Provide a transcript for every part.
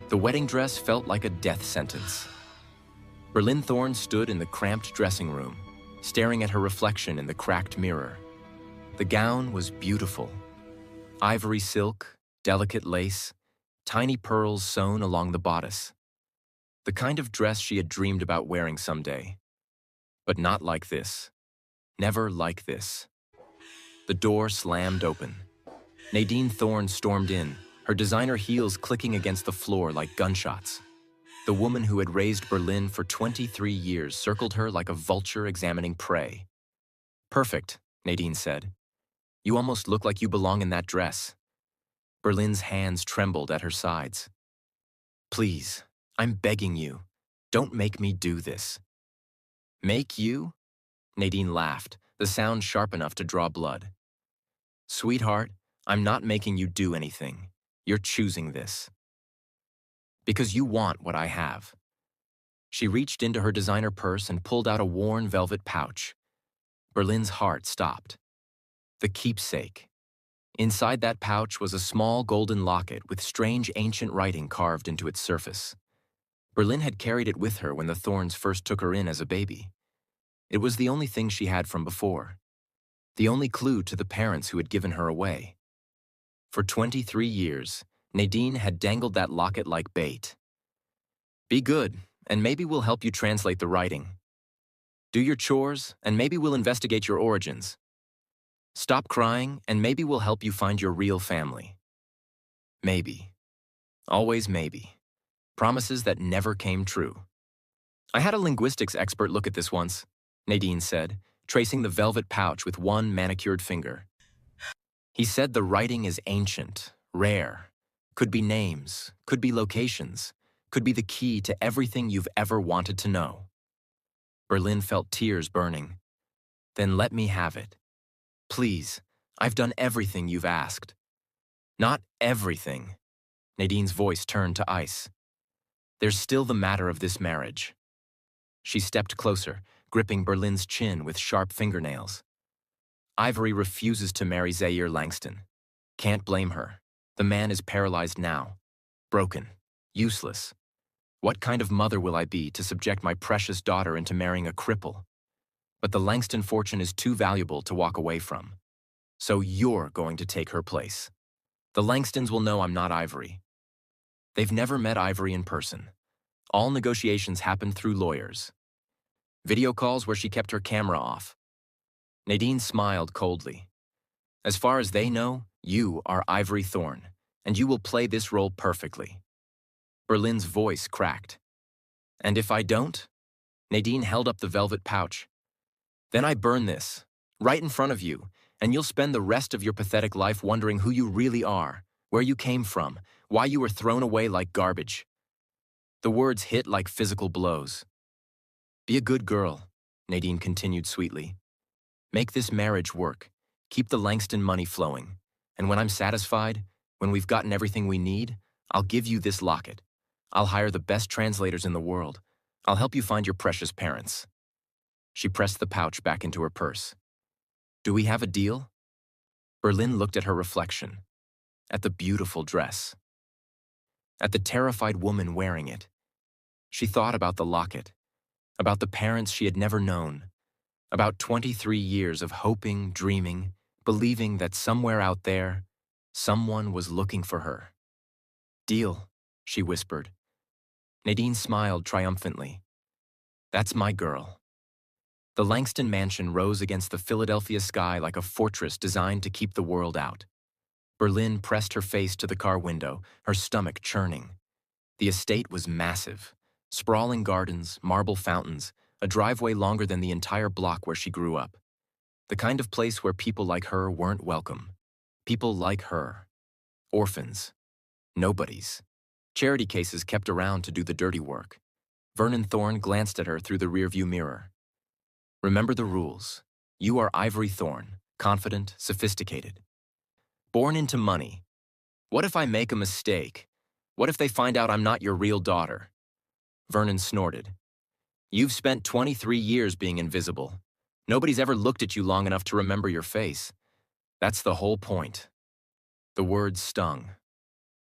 The wedding dress felt like a death sentence. Berlin Thorne stood in the cramped dressing room, staring at her reflection in the cracked mirror. The gown was beautiful. Ivory silk, delicate lace, tiny pearls sewn along the bodice. The kind of dress she had dreamed about wearing someday. But not like this. Never like this. The door slammed open. Nadine Thorne stormed in, her designer heels clicking against the floor like gunshots. The woman who had raised Berlin for 23 years circled her like a vulture examining prey. "Perfect," Nadine said. "You almost look like you belong in that dress." Berlin's hands trembled at her sides. "Please, I'm begging you, don't make me do this." "Make you?" Nadine laughed, the sound sharp enough to draw blood. "Sweetheart, I'm not making you do anything. You're choosing this. Because you want what I have." She reached into her designer purse and pulled out a worn velvet pouch. Berlin's heart stopped. The keepsake. Inside that pouch was a small golden locket with strange ancient writing carved into its surface. Berlin had carried it with her when the Thornes first took her in as a baby. It was the only thing she had from before. The only clue to the parents who had given her away. For 23 years, Nadine had dangled that locket like bait. "Be good, and maybe we'll help you translate the writing. Do your chores, and maybe we'll investigate your origins. Stop crying, and maybe we'll help you find your real family." Maybe. Always maybe. Promises that never came true. "I had a linguistics expert look at this once," Nadine said, tracing the velvet pouch with one manicured finger. "He said the writing is ancient, rare. Could be names, could be locations, could be the key to everything you've ever wanted to know." Berlin felt tears burning. "Then let me have it. Please, I've done everything you've asked." "Not everything." Nadine's voice turned to ice. "There's still the matter of this marriage." She stepped closer, gripping Berlin's chin with sharp fingernails. "Ivory refuses to marry Zaire Langston. Can't blame her. The man is paralyzed now. Broken. Useless. What kind of mother will I be to subject my precious daughter into marrying a cripple? But the Langston fortune is too valuable to walk away from. So you're going to take her place. The Langstons will know I'm not Ivory." They've never met Ivory in person. All negotiations happened through lawyers. Video calls where she kept her camera off. Nadine smiled coldly. "As far as they know, you are Ivory Thorne, and you will play this role perfectly." Berlin's voice cracked. "And if I don't?" Nadine held up the velvet pouch. "Then I burn this, right in front of you, and you'll spend the rest of your pathetic life wondering who you really are, where you came from, why you were thrown away like garbage." The words hit like physical blows. "Be a good girl," Nadine continued sweetly. "Make this marriage work. Keep the Langston money flowing. And when I'm satisfied, when we've gotten everything we need, I'll give you this locket. I'll hire the best translators in the world. I'll help you find your precious parents." She pressed the pouch back into her purse. "Do we have a deal?" Berlin looked at her reflection, at the beautiful dress, at the terrified woman wearing it. She thought about the locket, about the parents she had never known, about 23 years of hoping, dreaming, believing that somewhere out there, someone was looking for her. "Deal," she whispered. Nadine smiled triumphantly. "That's my girl." The Langston mansion rose against the Philadelphia sky like a fortress designed to keep the world out. Berlin pressed her face to the car window, her stomach churning. The estate was massive. Sprawling gardens, marble fountains, a driveway longer than the entire block where she grew up. The kind of place where people like her weren't welcome. People like her. Orphans. Nobodies. Charity cases kept around to do the dirty work. Vernon Thorne glanced at her through the rearview mirror. "Remember the rules. You are Ivory Thorne, confident, sophisticated. Born into money. What if I make a mistake? What if they find out I'm not your real daughter?" Vernon snorted. "You've spent 23 years being invisible. Nobody's ever looked at you long enough to remember your face. That's the whole point." The words stung.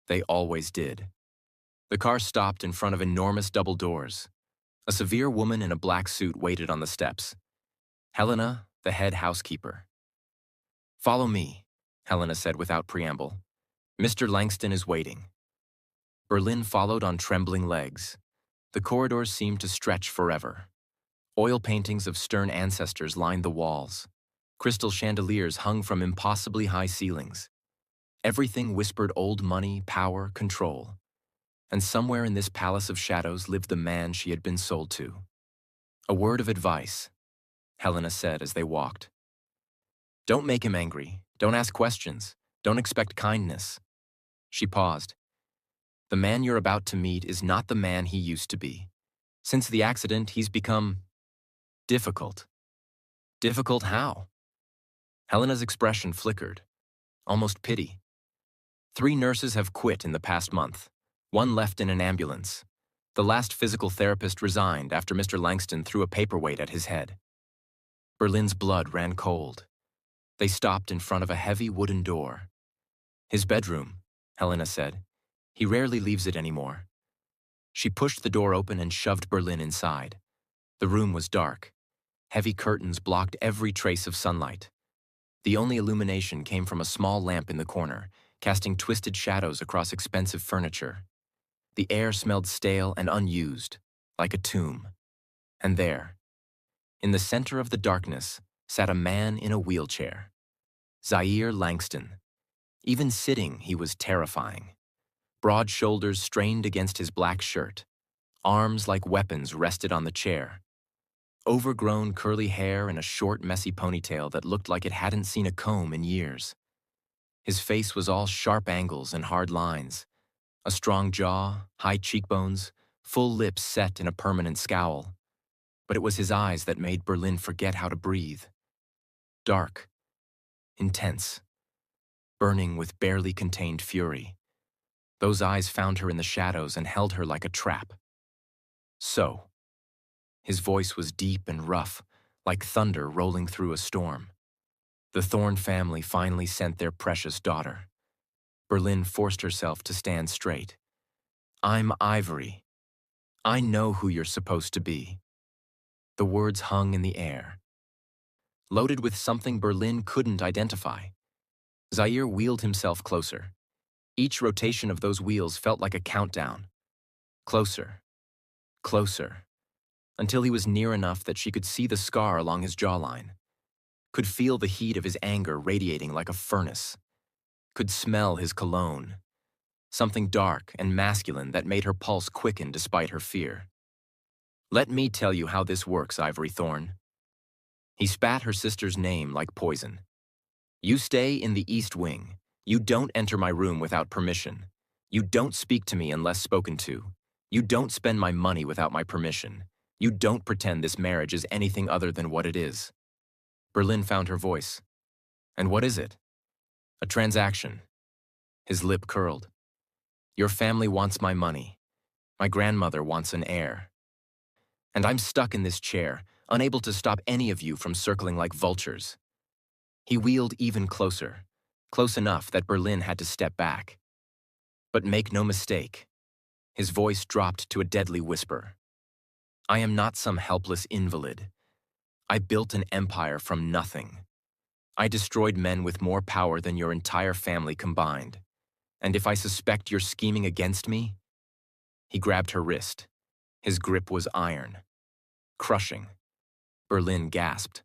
They always did. The car stopped in front of enormous double doors. A severe woman in a black suit waited on the steps. Helena, the head housekeeper. "Follow me," Helena said without preamble. "Mr. Langston is waiting." Berlin followed on trembling legs. The corridors seemed to stretch forever. Oil paintings of stern ancestors lined the walls. Crystal chandeliers hung from impossibly high ceilings. Everything whispered old money, power, control. And somewhere in this palace of shadows lived the man she had been sold to. "A word of advice," Helena said as they walked. "Don't make him angry. Don't ask questions. Don't expect kindness." She paused. "The man you're about to meet is not the man he used to be. Since the accident, he's become difficult." "Difficult how?" Helena's expression flickered, almost pity. "3 nurses have quit in the past month. 1 left in an ambulance. The last physical therapist resigned after Mr. Langston threw a paperweight at his head." Berlin's blood ran cold. They stopped in front of a heavy wooden door. "His bedroom," Helena said. "He rarely leaves it anymore." She pushed the door open and shoved Berlin inside. The room was dark. Heavy curtains blocked every trace of sunlight. The only illumination came from a small lamp in the corner, casting twisted shadows across expensive furniture. The air smelled stale and unused, like a tomb. And there, in the center of the darkness, sat a man in a wheelchair. Zaire Langston. Even sitting, he was terrifying. Broad shoulders strained against his black shirt. Arms like weapons rested on the chair. Overgrown curly hair and a short, messy ponytail that looked like it hadn't seen a comb in years. His face was all sharp angles and hard lines. A strong jaw, high cheekbones, full lips set in a permanent scowl. But it was his eyes that made Berlin forget how to breathe. Dark, intense, burning with barely contained fury. Those eyes found her in the shadows and held her like a trap. "So." His voice was deep and rough, like thunder rolling through a storm. "The Thorne family finally sent their precious daughter." Berlin forced herself to stand straight. "I'm Ivory. I know who you're supposed to be." The words hung in the air, loaded with something Berlin couldn't identify. Zaire wheeled himself closer. Each rotation of those wheels felt like a countdown. Closer, closer, until he was near enough that she could see the scar along his jawline, could feel the heat of his anger radiating like a furnace, could smell his cologne, something dark and masculine that made her pulse quicken despite her fear. "Let me tell you how this works, Ivory Thorne." He spat her sister's name like poison. "You stay in the East Wing. You don't enter my room without permission. You don't speak to me unless spoken to. You don't spend my money without my permission. You don't pretend this marriage is anything other than what it is." Berlin found her voice. "And what is it?" "A transaction." His lip curled. "Your family wants my money. My grandmother wants an heir. And I'm stuck in this chair, unable to stop any of you from circling like vultures." He wheeled even closer, close enough that Berlin had to step back. "But make no mistake." His voice dropped to a deadly whisper. "I am not some helpless invalid. I built an empire from nothing. I destroyed men with more power than your entire family combined. And if I suspect you're scheming against me..." He grabbed her wrist. His grip was iron. Crushing. Berlin gasped.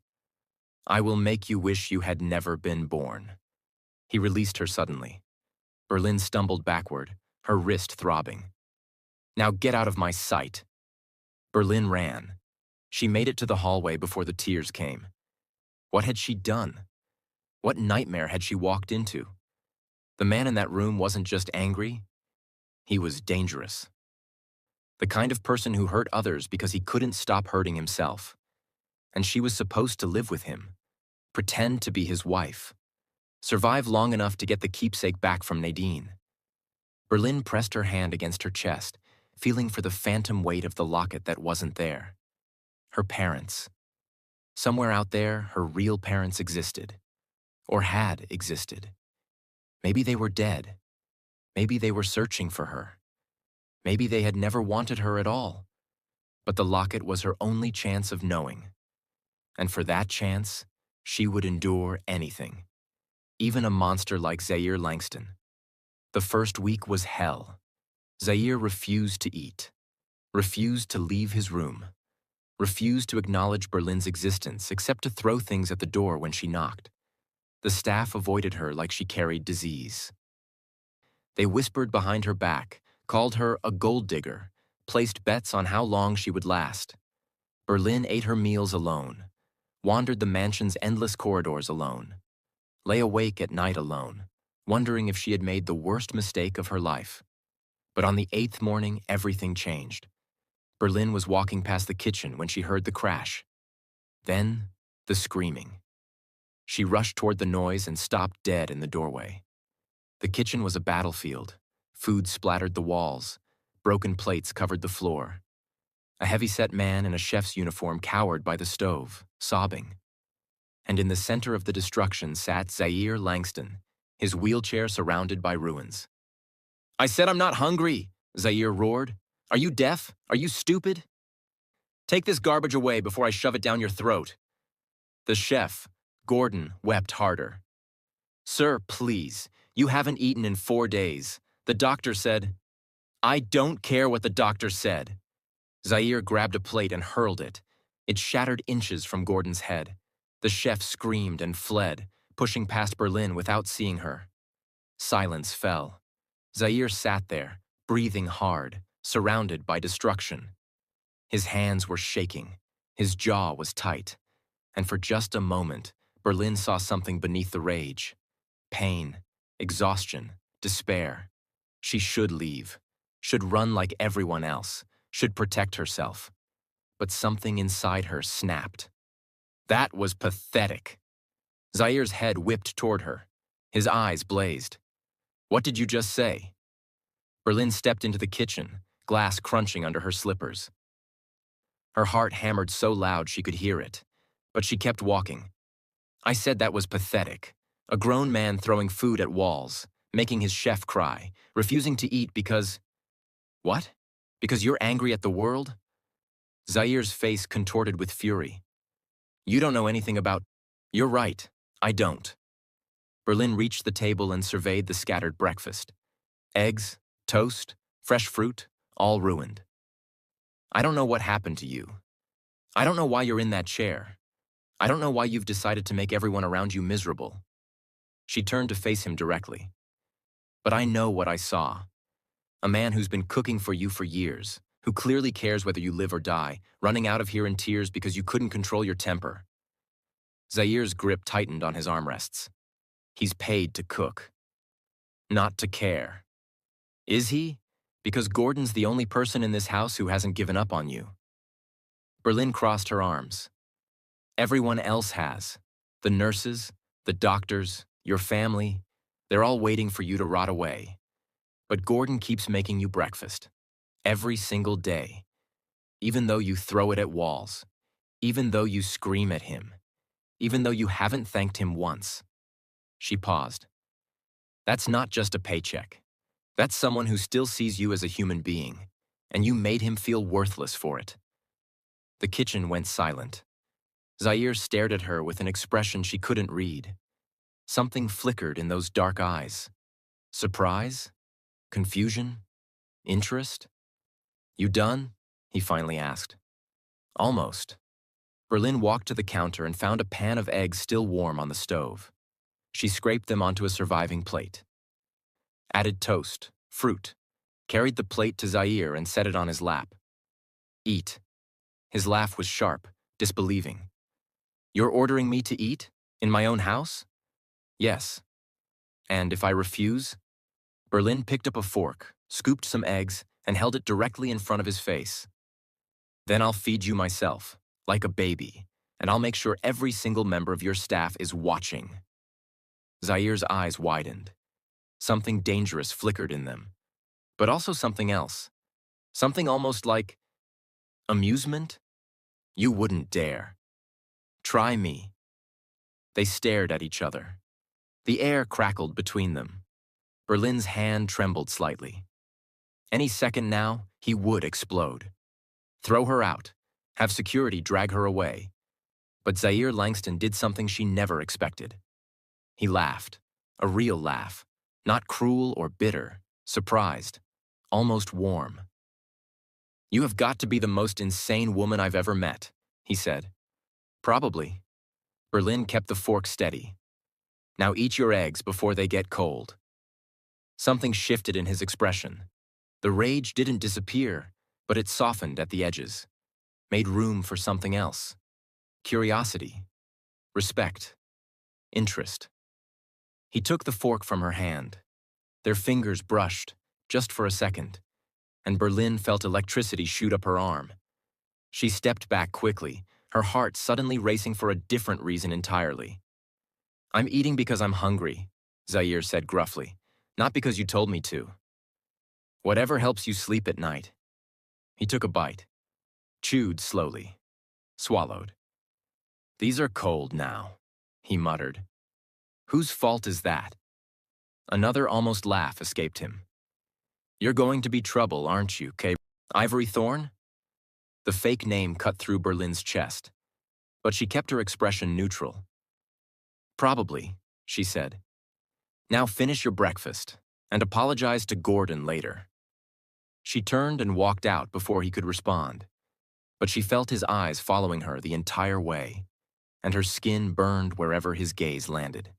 "I will make you wish you had never been born." He released her suddenly. Berlin stumbled backward, her wrist throbbing. "Now get out of my sight." Berlin ran. She made it to the hallway before the tears came. What had she done? What nightmare had she walked into? The man in that room wasn't just angry. He was dangerous. The kind of person who hurt others because he couldn't stop hurting himself. And she was supposed to live with him, pretend to be his wife, survive long enough to get the keepsake back from Nadine. Berlin pressed her hand against her chest, feeling for the phantom weight of the locket that wasn't there. Her parents. Somewhere out there, her real parents existed. Or had existed. Maybe they were dead. Maybe they were searching for her. Maybe they had never wanted her at all. But the locket was her only chance of knowing. And for that chance, she would endure anything, even a monster like Zaire Langston. The first week was hell. Zaire refused to eat, refused to leave his room, refused to acknowledge Berlin's existence except to throw things at the door when she knocked. The staff avoided her like she carried disease. They whispered behind her back, called her a gold digger, placed bets on how long she would last. Berlin ate her meals alone, wandered the mansion's endless corridors alone, lay awake at night alone, wondering if she had made the worst mistake of her life. But on the 8th morning, everything changed. Berlin was walking past the kitchen when she heard the crash. Then, the screaming. She rushed toward the noise and stopped dead in the doorway. The kitchen was a battlefield. Food splattered the walls. Broken plates covered the floor. A heavy-set man in a chef's uniform cowered by the stove, sobbing. And in the center of the destruction sat Zaire Langston, his wheelchair surrounded by ruins. "I said I'm not hungry," Zaire roared. "Are you deaf? Are you stupid? Take this garbage away before I shove it down your throat." The chef, Gordon, wept harder. "Sir, please, you haven't eaten in 4 days. The doctor said—" "I don't care what the doctor said." Zaire grabbed a plate and hurled it. It shattered inches from Gordon's head. The chef screamed and fled, pushing past Berlin without seeing her. Silence fell. Zaire sat there, breathing hard, surrounded by destruction. His hands were shaking. His jaw was tight. And for just a moment, Berlin saw something beneath the rage. Pain, exhaustion, despair. She should leave, should run like everyone else, should protect herself. But something inside her snapped. That was pathetic. Zaire's head whipped toward her. His eyes blazed. "What did you just say?" Berlin stepped into the kitchen, glass crunching under her slippers. Her heart hammered so loud she could hear it, but she kept walking. "I said that was pathetic. A grown man throwing food at walls, making his chef cry, refusing to eat because—" "What? Because you're angry at the world?" Zaire's face contorted with fury. "You don't know anything about—" "You're right, I don't." Berlin reached the table and surveyed the scattered breakfast. Eggs, toast, fresh fruit, all ruined. "I don't know what happened to you. I don't know why you're in that chair. I don't know why you've decided to make everyone around you miserable." She turned to face him directly. "But I know what I saw. A man who's been cooking for you for years, who clearly cares whether you live or die, running out of here in tears because you couldn't control your temper." Zaire's grip tightened on his armrests. "He's paid to cook, not to care." "Is he? Because Gordon's the only person in this house who hasn't given up on you." Berlin crossed her arms. "Everyone else has. The nurses, the doctors, your family, they're all waiting for you to rot away. But Gordon keeps making you breakfast. Every single day. Even though you throw it at walls. Even though you scream at him. Even though you haven't thanked him once." She paused. "That's not just a paycheck. That's someone who still sees you as a human being, and you made him feel worthless for it." The kitchen went silent. Zaire stared at her with an expression she couldn't read. Something flickered in those dark eyes. Surprise? Confusion? Interest? "You done?" he finally asked. "Almost." Berlin walked to the counter and found a pan of eggs still warm on the stove. She scraped them onto a surviving plate. Added toast, fruit, carried the plate to Zaire and set it on his lap. "Eat." His laugh was sharp, disbelieving. "You're ordering me to eat? In my own house?" "Yes." "And if I refuse?" Berlin picked up a fork, scooped some eggs, and held it directly in front of his face. "Then I'll feed you myself, like a baby, and I'll make sure every single member of your staff is watching." Zaire's eyes widened. Something dangerous flickered in them, but also something else. Something almost like amusement. "You wouldn't dare. Try me." They stared at each other. The air crackled between them. Berlin's hand trembled slightly. Any second now, he would explode. Throw her out. Have security drag her away. But Zaire Langston did something she never expected. He laughed. A real laugh. Not cruel or bitter. Surprised. Almost warm. "You have got to be the most insane woman I've ever met," he said. "Probably." Berlin kept the fork steady. "Now eat your eggs before they get cold." Something shifted in his expression. The rage didn't disappear, but it softened at the edges, made room for something else. Curiosity, respect, interest. He took the fork from her hand. Their fingers brushed, just for a second, and Berlin felt electricity shoot up her arm. She stepped back quickly, her heart suddenly racing for a different reason entirely. "I'm eating because I'm hungry," Zaire said gruffly, "not because you told me to." "Whatever helps you sleep at night." He took a bite, chewed slowly, swallowed. "These are cold now," he muttered. "Whose fault is that?" Another almost laugh escaped him. "You're going to be trouble, aren't you, K. Ivory Thorn?" The fake name cut through Berlin's chest, but she kept her expression neutral. "Probably," she said. "Now finish your breakfast, and apologize to Gordon later." She turned and walked out before he could respond, but she felt his eyes following her the entire way, and her skin burned wherever his gaze landed.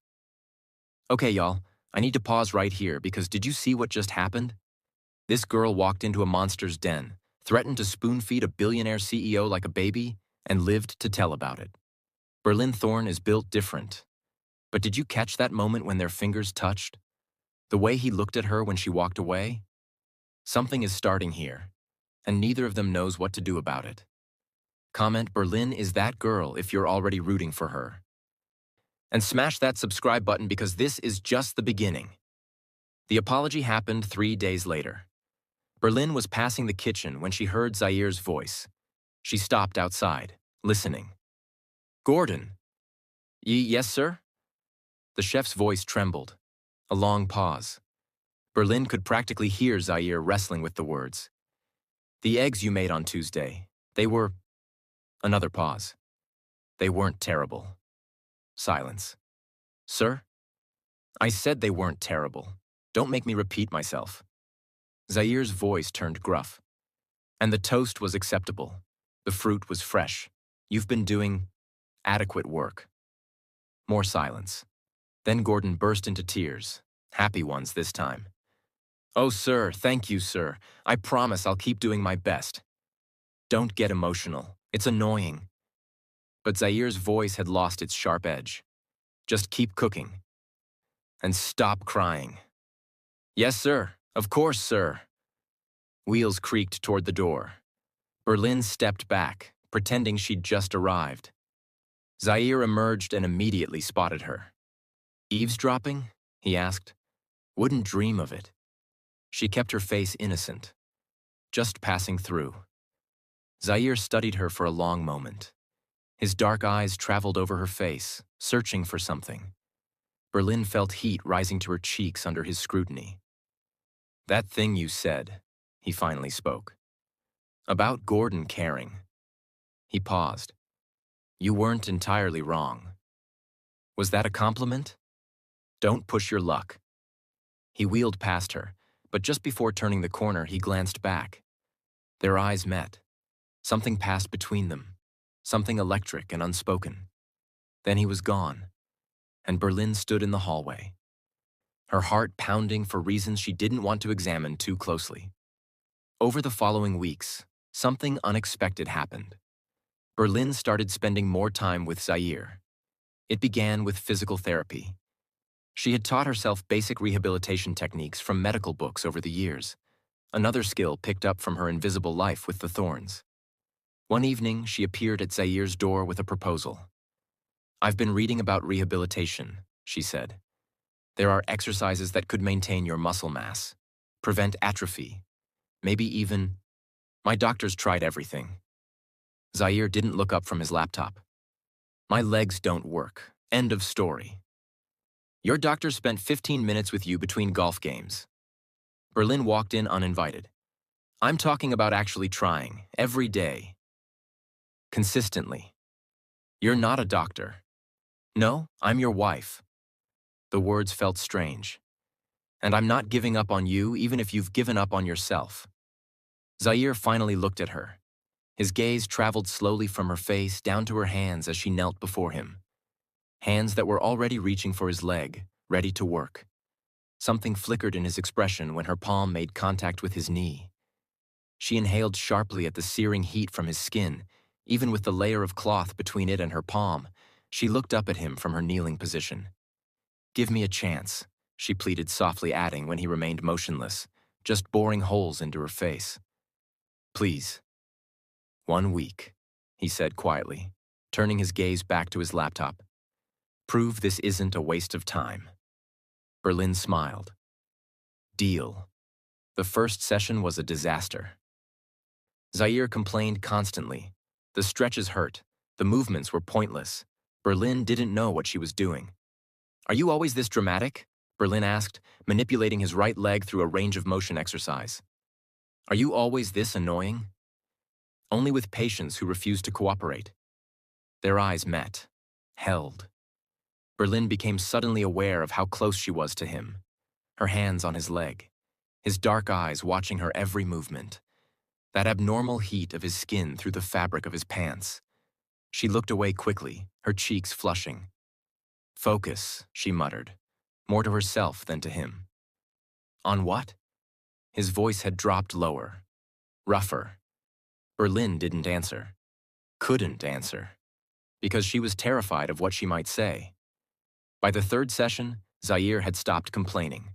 "Okay, y'all, I need to pause right here because did you see what just happened? This girl walked into a monster's den, threatened to spoon-feed a billionaire CEO like a baby, and lived to tell about it. Berlin Thorn is built different. But did you catch that moment when their fingers touched? The way he looked at her when she walked away? Something is starting here, and neither of them knows what to do about it. Comment Berlin is that girl if you're already rooting for her. And smash that subscribe button because this is just the beginning. The apology happened 3 days later. Berlin was passing the kitchen when she heard Zaire's voice. She stopped outside, listening. "Gordon." Yes, sir?" The chef's voice trembled. A long pause. Berlin could practically hear Zaire wrestling with the words. "The eggs you made on Tuesday, they were..." Another pause. "They weren't terrible." Silence. "Sir?" "I said they weren't terrible. Don't make me repeat myself." Zaire's voice turned gruff. "And the toast was acceptable. The fruit was fresh. You've been doing adequate work." More silence. Then Gordon burst into tears, happy ones this time. "Oh, sir, thank you, sir. I promise I'll keep doing my best." "Don't get emotional. It's annoying." But Zaire's voice had lost its sharp edge. "Just keep cooking. And stop crying." "Yes, sir. Of course, sir." Wheels creaked toward the door. Berlin stepped back, pretending she'd just arrived. Zaire emerged and immediately spotted her. "Eavesdropping?" he asked. "Wouldn't dream of it." She kept her face innocent. "Just passing through." Zaire studied her for a long moment. His dark eyes traveled over her face, searching for something. Berlin felt heat rising to her cheeks under his scrutiny. "That thing you said," he finally spoke. "About Gordon caring." He paused. "You weren't entirely wrong." "Was that a compliment?" "Don't push your luck." He wheeled past her, but just before turning the corner, he glanced back. Their eyes met. Something passed between them, something electric and unspoken. Then he was gone, and Berlin stood in the hallway, her heart pounding for reasons she didn't want to examine too closely. Over the following weeks, something unexpected happened. Berlin started spending more time with Zaire. It began with physical therapy. She had taught herself basic rehabilitation techniques from medical books over the years, another skill picked up from her invisible life with the Thorns. One evening, she appeared at Zaire's door with a proposal. "I've been reading about rehabilitation," she said. "There are exercises that could maintain your muscle mass, prevent atrophy, maybe even..." "My doctor's tried everything." Zaire didn't look up from his laptop. "My legs don't work. End of story." "Your doctor spent 15 minutes with you between golf games." Berlin walked in uninvited. I'm talking about actually trying, every day, consistently. You're not a doctor. No, I'm your wife. The words felt strange. And I'm not giving up on you even if you've given up on yourself. Zaire finally looked at her. His gaze traveled slowly from her face down to her hands as she knelt before him. Hands that were already reaching for his leg, ready to work. Something flickered in his expression when her palm made contact with his knee. She inhaled sharply at the searing heat from his skin. Even with the layer of cloth between it and her palm, she looked up at him from her kneeling position. "Give me a chance," she pleaded softly, adding when he remained motionless, just boring holes into her face. "Please." 1 week, he said quietly, turning his gaze back to his laptop. "Prove this isn't a waste of time." Berlin smiled. Deal. The first session was a disaster. Zaire complained constantly. The stretches hurt. The movements were pointless. Berlin didn't know what she was doing. "Are you always this dramatic?" Berlin asked, manipulating his right leg through a range of motion exercise. "Are you always this annoying?" Only with patients who refused to cooperate. Their eyes met, held. Berlin became suddenly aware of how close she was to him, her hands on his leg, his dark eyes watching her every movement, that abnormal heat of his skin through the fabric of his pants. She looked away quickly, her cheeks flushing. "Focus," she muttered, more to herself than to him. "On what?" His voice had dropped lower, rougher. Berlin didn't answer, couldn't answer, because she was terrified of what she might say. By the third session, Zaire had stopped complaining.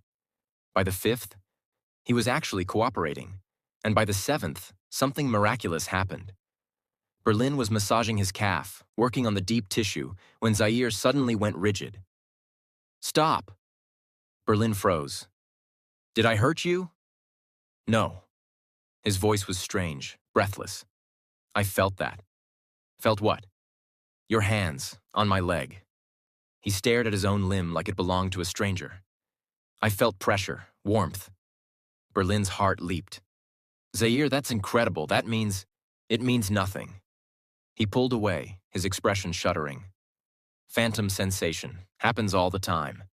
By the fifth, he was actually cooperating. And by the seventh, something miraculous happened. Berlin was massaging his calf, working on the deep tissue, when Zaire suddenly went rigid. "Stop!" Berlin froze. "Did I hurt you?" "No." His voice was strange, breathless. "I felt that." "Felt what?" "Your hands, on my leg." He stared at his own limb like it belonged to a stranger. "I felt pressure, warmth." Berlin's heart leaped. "Zaire, that's incredible. It means nothing." He pulled away, his expression shuddering. "Phantom sensation. Happens all the time.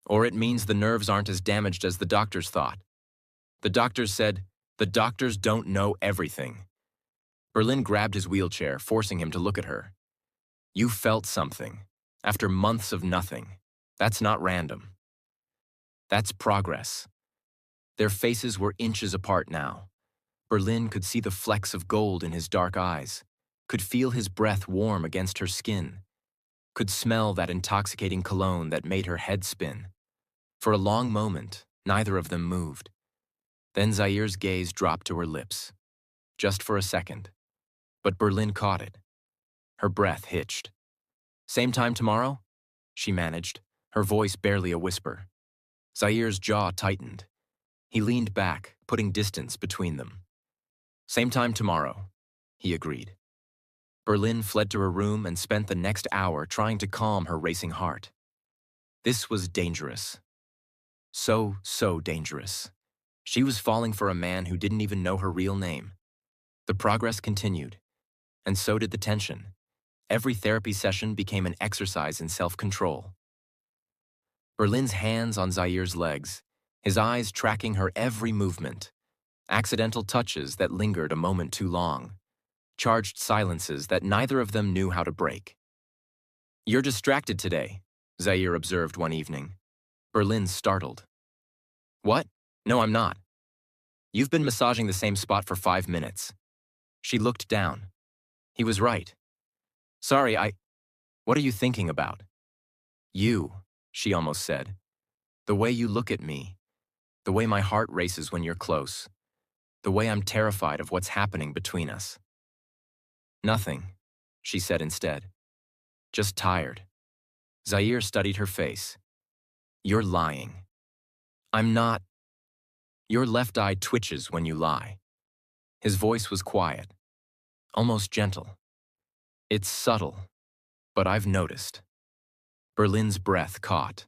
Or it means the nerves aren't as damaged as the doctors thought. The doctors said, the doctors don't know everything." Berlin grabbed his wheelchair, forcing him to look at her. "You felt something. After months of nothing. That's not random. That's progress." Their faces were inches apart now. Berlin could see the flecks of gold in his dark eyes, could feel his breath warm against her skin, could smell that intoxicating cologne that made her head spin. For a long moment, neither of them moved. Then Zaire's gaze dropped to her lips. Just for a second. But Berlin caught it. Her breath hitched. "Same time tomorrow?" she managed, her voice barely a whisper. Zaire's jaw tightened. He leaned back, putting distance between them. "Same time tomorrow," he agreed. Berlin fled to her room and spent the next hour trying to calm her racing heart. This was dangerous. So dangerous. She was falling for a man who didn't even know her real name. The progress continued, and so did the tension. Every therapy session became an exercise in self-control. Berlin's hands on Zaire's legs, his eyes tracking her every movement. Accidental touches that lingered a moment too long. Charged silences that neither of them knew how to break. "You're distracted today," Zaire observed one evening. Berlin startled. "What? No, I'm not. You've been massaging the same spot for 5 minutes." She looked down. He was right. "Sorry, what are you thinking about?" "You," she almost said. "The way you look at me. The way my heart races when you're close. The way I'm terrified of what's happening between us." "Nothing," she said instead. "Just tired." Zaire studied her face. "You're lying." "I'm not." "Your left eye twitches when you lie." His voice was quiet, almost gentle. "It's subtle, but I've noticed." Berlin's breath caught.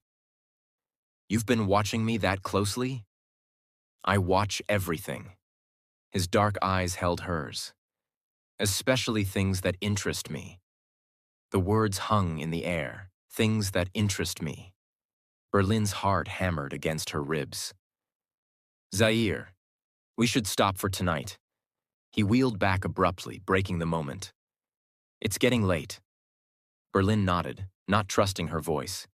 "You've been watching me that closely?" "I watch everything." His dark eyes held hers. Especially things that interest me. The words hung in the air. Things that interest me. Berlin's heart hammered against her ribs. Zaire, we should stop for tonight. He wheeled back abruptly, breaking the moment. It's getting late. Berlin nodded, not trusting her voice.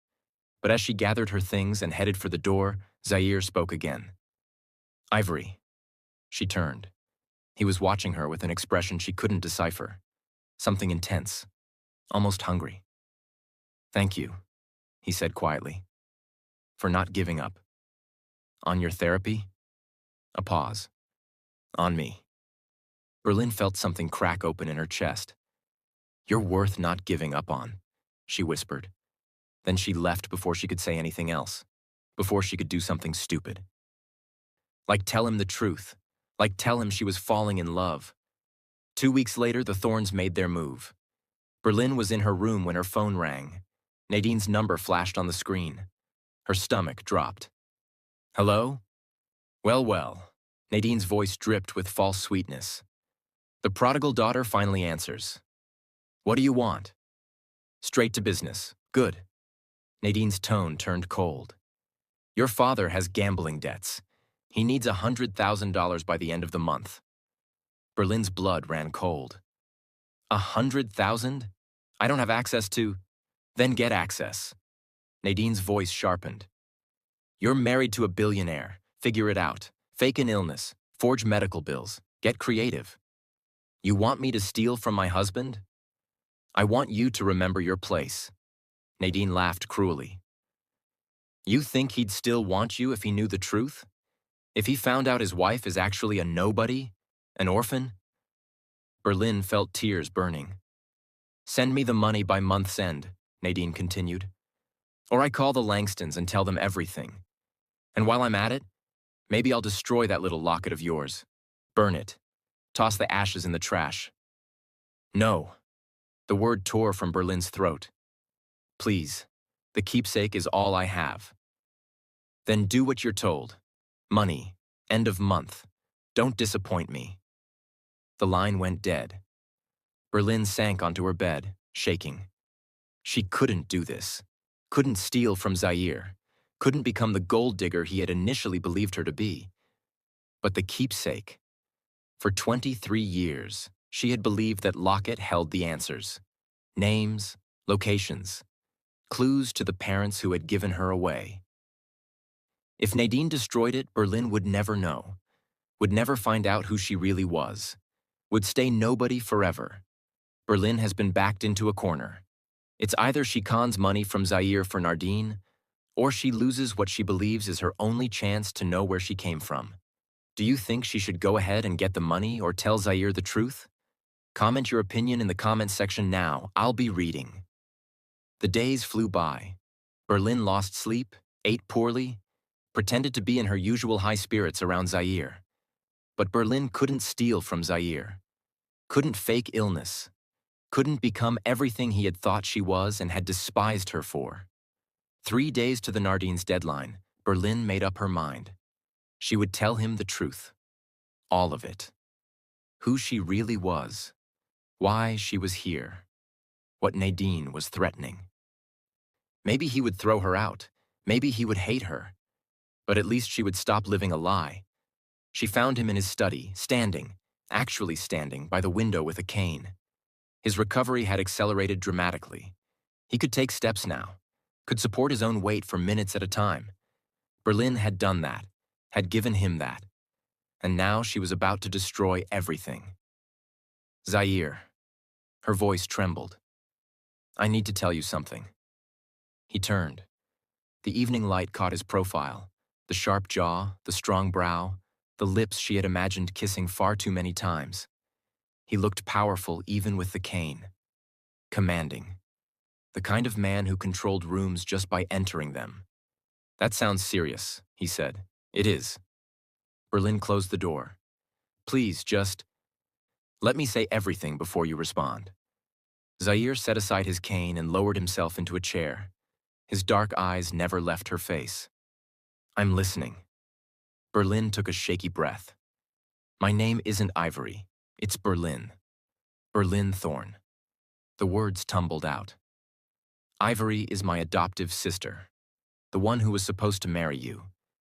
But as she gathered her things and headed for the door, Zaire spoke again. Ivory. She turned. He was watching her with an expression she couldn't decipher. Something intense. Almost hungry. Thank you, he said quietly. For not giving up. On your therapy? A pause. On me. Berlin felt something crack open in her chest. You're worth not giving up on, she whispered. Then she left before she could say anything else, before she could do something stupid. Like tell him the truth, like tell him she was falling in love. 2 weeks later, the Thorns made their move. Berlin was in her room when her phone rang. Nadine's number flashed on the screen. Her stomach dropped. Hello? Well, well. Nadine's voice dripped with false sweetness. The prodigal daughter finally answers. What do you want? Straight to business. Good. Nadine's tone turned cold. Your father has gambling debts. He needs $100,000 by the end of the month. Berlin's blood ran cold. 100,000? I don't have access to... Then get access. Nadine's voice sharpened. You're married to a billionaire. Figure it out. Fake an illness. Forge medical bills. Get creative. You want me to steal from my husband? I want you to remember your place. Nadine laughed cruelly. You think he'd still want you if he knew the truth? If he found out his wife is actually a nobody? An orphan? Berlin felt tears burning. Send me the money by month's end, Nadine continued. Or I call the Langstons and tell them everything. And while I'm at it, maybe I'll destroy that little locket of yours. Burn it. Toss the ashes in the trash. No. The word tore from Berlin's throat. Please, the keepsake is all I have. Then do what you're told. Money. End of month. Don't disappoint me. The line went dead. Berlin sank onto her bed, shaking. She couldn't do this. Couldn't steal from Zaire. Couldn't become the gold digger he had initially believed her to be. But the keepsake. For 23 years, she had believed that locket held the answers. Names, locations, clues to the parents who had given her away. If Nadine destroyed it, Berlin would never know. Would never find out who she really was. Would stay nobody forever. Berlin has been backed into a corner. It's either she cons money from Zaire for Nardine, or she loses what she believes is her only chance to know where she came from. Do you think she should go ahead and get the money or tell Zaire the truth? Comment your opinion in the comments section now. I'll be reading. The days flew by. Berlin lost sleep, ate poorly, pretended to be in her usual high spirits around Zaire. But Berlin couldn't steal from Zaire. Couldn't fake illness. Couldn't become everything he had thought she was and had despised her for. 3 days to the Nardine's deadline, Berlin made up her mind. She would tell him the truth. All of it. Who she really was. Why she was here. What Nadine was threatening. Maybe he would throw her out. Maybe he would hate her. But at least she would stop living a lie. She found him in his study, standing, actually standing, by the window with a cane. His recovery had accelerated dramatically. He could take steps now, could support his own weight for minutes at a time. Berlin had done that, had given him that. And now she was about to destroy everything. Zaire. Her voice trembled. I need to tell you something. He turned. The evening light caught his profile, the sharp jaw, the strong brow, the lips she had imagined kissing far too many times. He looked powerful even with the cane. Commanding. The kind of man who controlled rooms just by entering them. That sounds serious, he said. It is. Berlin closed the door. Please, just let me say everything before you respond. Zaire set aside his cane and lowered himself into a chair. His dark eyes never left her face. I'm listening. Berlin took a shaky breath. My name isn't Ivory. It's Berlin. Berlin Thorn. The words tumbled out. Ivory is my adoptive sister, the one who was supposed to marry you,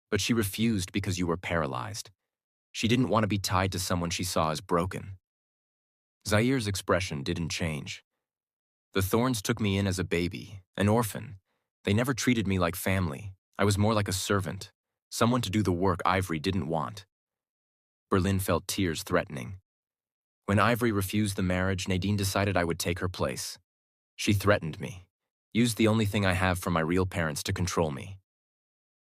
but she refused because you were paralyzed. She didn't want to be tied to someone she saw as broken. Zaire's expression didn't change. The Thorns took me in as a baby, an orphan. They never treated me like family. I was more like a servant, someone to do the work Ivory didn't want. Berlin felt tears threatening. When Ivory refused the marriage, Nadine decided I would take her place. She threatened me, used the only thing I have from my real parents to control me.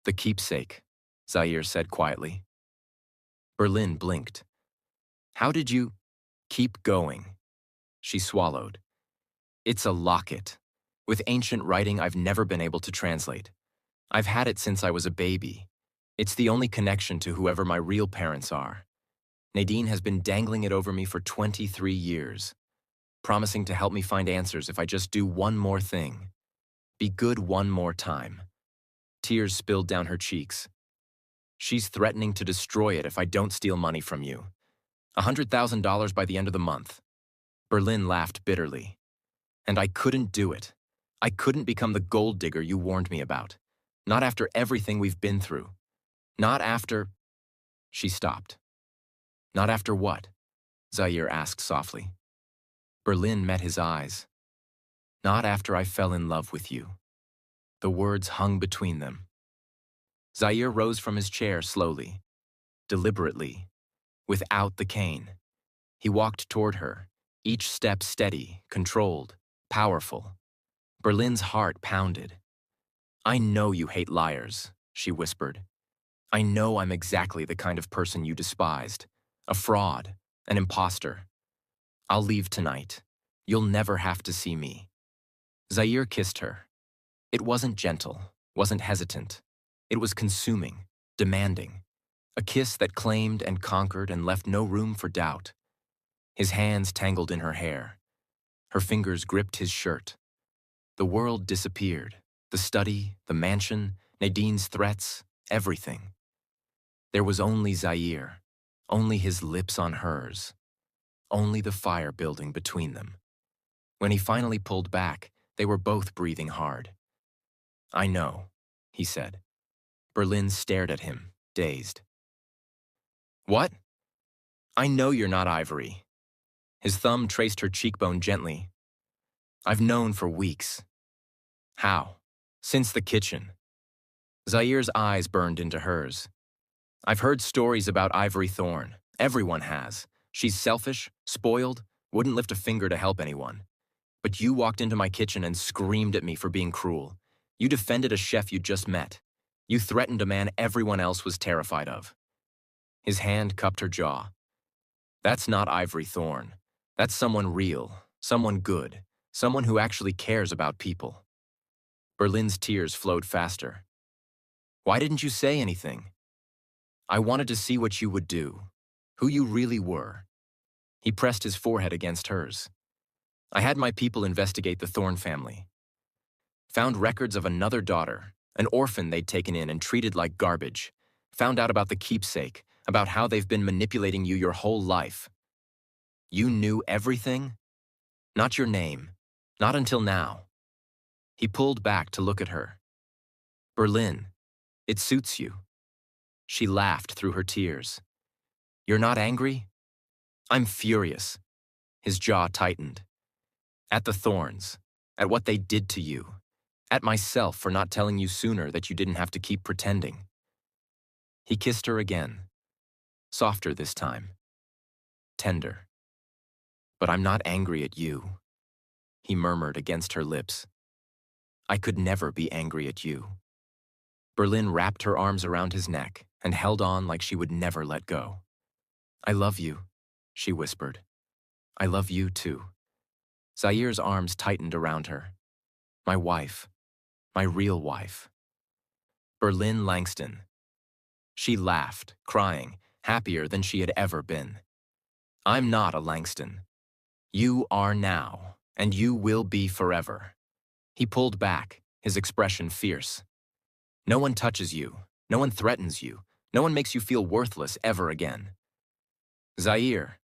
The keepsake, Zaire said quietly. Berlin blinked. How did you keep going? She swallowed. It's a locket, with ancient writing I've never been able to translate. I've had it since I was a baby. It's the only connection to whoever my real parents are. Nadine has been dangling it over me for 23 years, promising to help me find answers if I just do one more thing. Be good one more time. Tears spilled down her cheeks. She's threatening to destroy it if I don't steal money from you. $100,000 by the end of the month. Berlin laughed bitterly. And I couldn't do it. I couldn't become the gold digger you warned me about. Not after everything we've been through. Not after... She stopped. Not after what? Zaire asked softly. Berlin met his eyes. Not after I fell in love with you. The words hung between them. Zaire rose from his chair slowly, deliberately, without the cane. He walked toward her, each step steady, controlled, powerful. Berlin's heart pounded. I know you hate liars, she whispered. I know I'm exactly the kind of person you despised. A fraud, an imposter. I'll leave tonight. You'll never have to see me. Zaire kissed her. It wasn't gentle, wasn't hesitant. It was consuming, demanding. A kiss that claimed and conquered and left no room for doubt. His hands tangled in her hair. Her fingers gripped his shirt. The world disappeared. The study, the mansion, Nadine's threats, everything. There was only Zaire, only his lips on hers, only the fire building between them. When he finally pulled back, they were both breathing hard. I know, he said. Berlin stared at him, dazed. What? I know you're not Ivory. His thumb traced her cheekbone gently. I've known for weeks. How? Since the kitchen. Zaire's eyes burned into hers. I've heard stories about Ivory Thorn. Everyone has. She's selfish, spoiled, wouldn't lift a finger to help anyone. But you walked into my kitchen and screamed at me for being cruel. You defended a chef you just met. You threatened a man everyone else was terrified of. His hand cupped her jaw. That's not Ivory Thorn. That's someone real, someone good, someone who actually cares about people. Berlin's tears flowed faster. Why didn't you say anything? I wanted to see what you would do, who you really were. He pressed his forehead against hers. I had my people investigate the Thorn family. Found records of another daughter, an orphan they'd taken in and treated like garbage. Found out about the keepsake, about how they've been manipulating you your whole life. You knew everything? Not your name. Not until now. He pulled back to look at her. Berlin, it suits you. She laughed through her tears. You're not angry? I'm furious. His jaw tightened. At the Thorns, at what they did to you, at myself for not telling you sooner that you didn't have to keep pretending. He kissed her again, softer this time, tender. But I'm not angry at you, he murmured against her lips. I could never be angry at you. Berlin wrapped her arms around his neck and held on like she would never let go. I love you, she whispered. I love you too. Zaire's arms tightened around her. My wife, my real wife. Berlin Langston. She laughed, crying, happier than she had ever been. I'm not a Langston. You are now, and you will be forever. He pulled back, his expression fierce. No one touches you, no one threatens you, no one makes you feel worthless ever again. Zaire,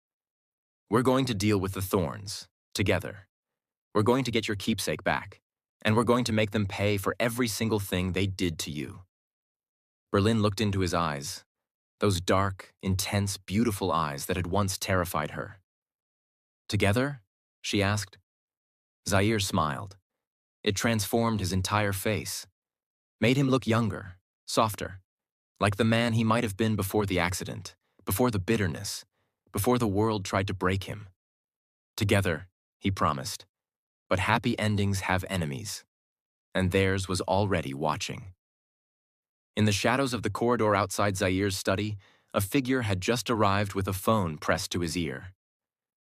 we're going to deal with the thorns, together. We're going to get your keepsake back, and we're going to make them pay for every single thing they did to you. Berlin looked into his eyes, those dark, intense, beautiful eyes that had once terrified her. Together? She asked. Zaire smiled. It transformed his entire face, made him look younger, softer, like the man he might have been before the accident, before the bitterness, before the world tried to break him. Together, he promised. But happy endings have enemies, and theirs was already watching. In the shadows of the corridor outside Zaire's study, a figure had just arrived with a phone pressed to his ear.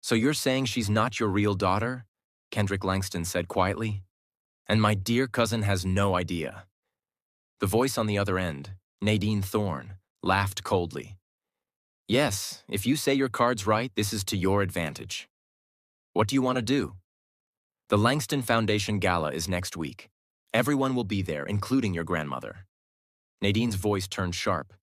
"So you're saying she's not your real daughter?" Kendrick Langston said quietly. "And my dear cousin has no idea." The voice on the other end, Nadine Thorne, laughed coldly. "Yes, if you say your card's right, this is to your advantage. What do you want to do?" "The Langston Foundation Gala is next week. Everyone will be there, including your grandmother." Nadine's voice turned sharp.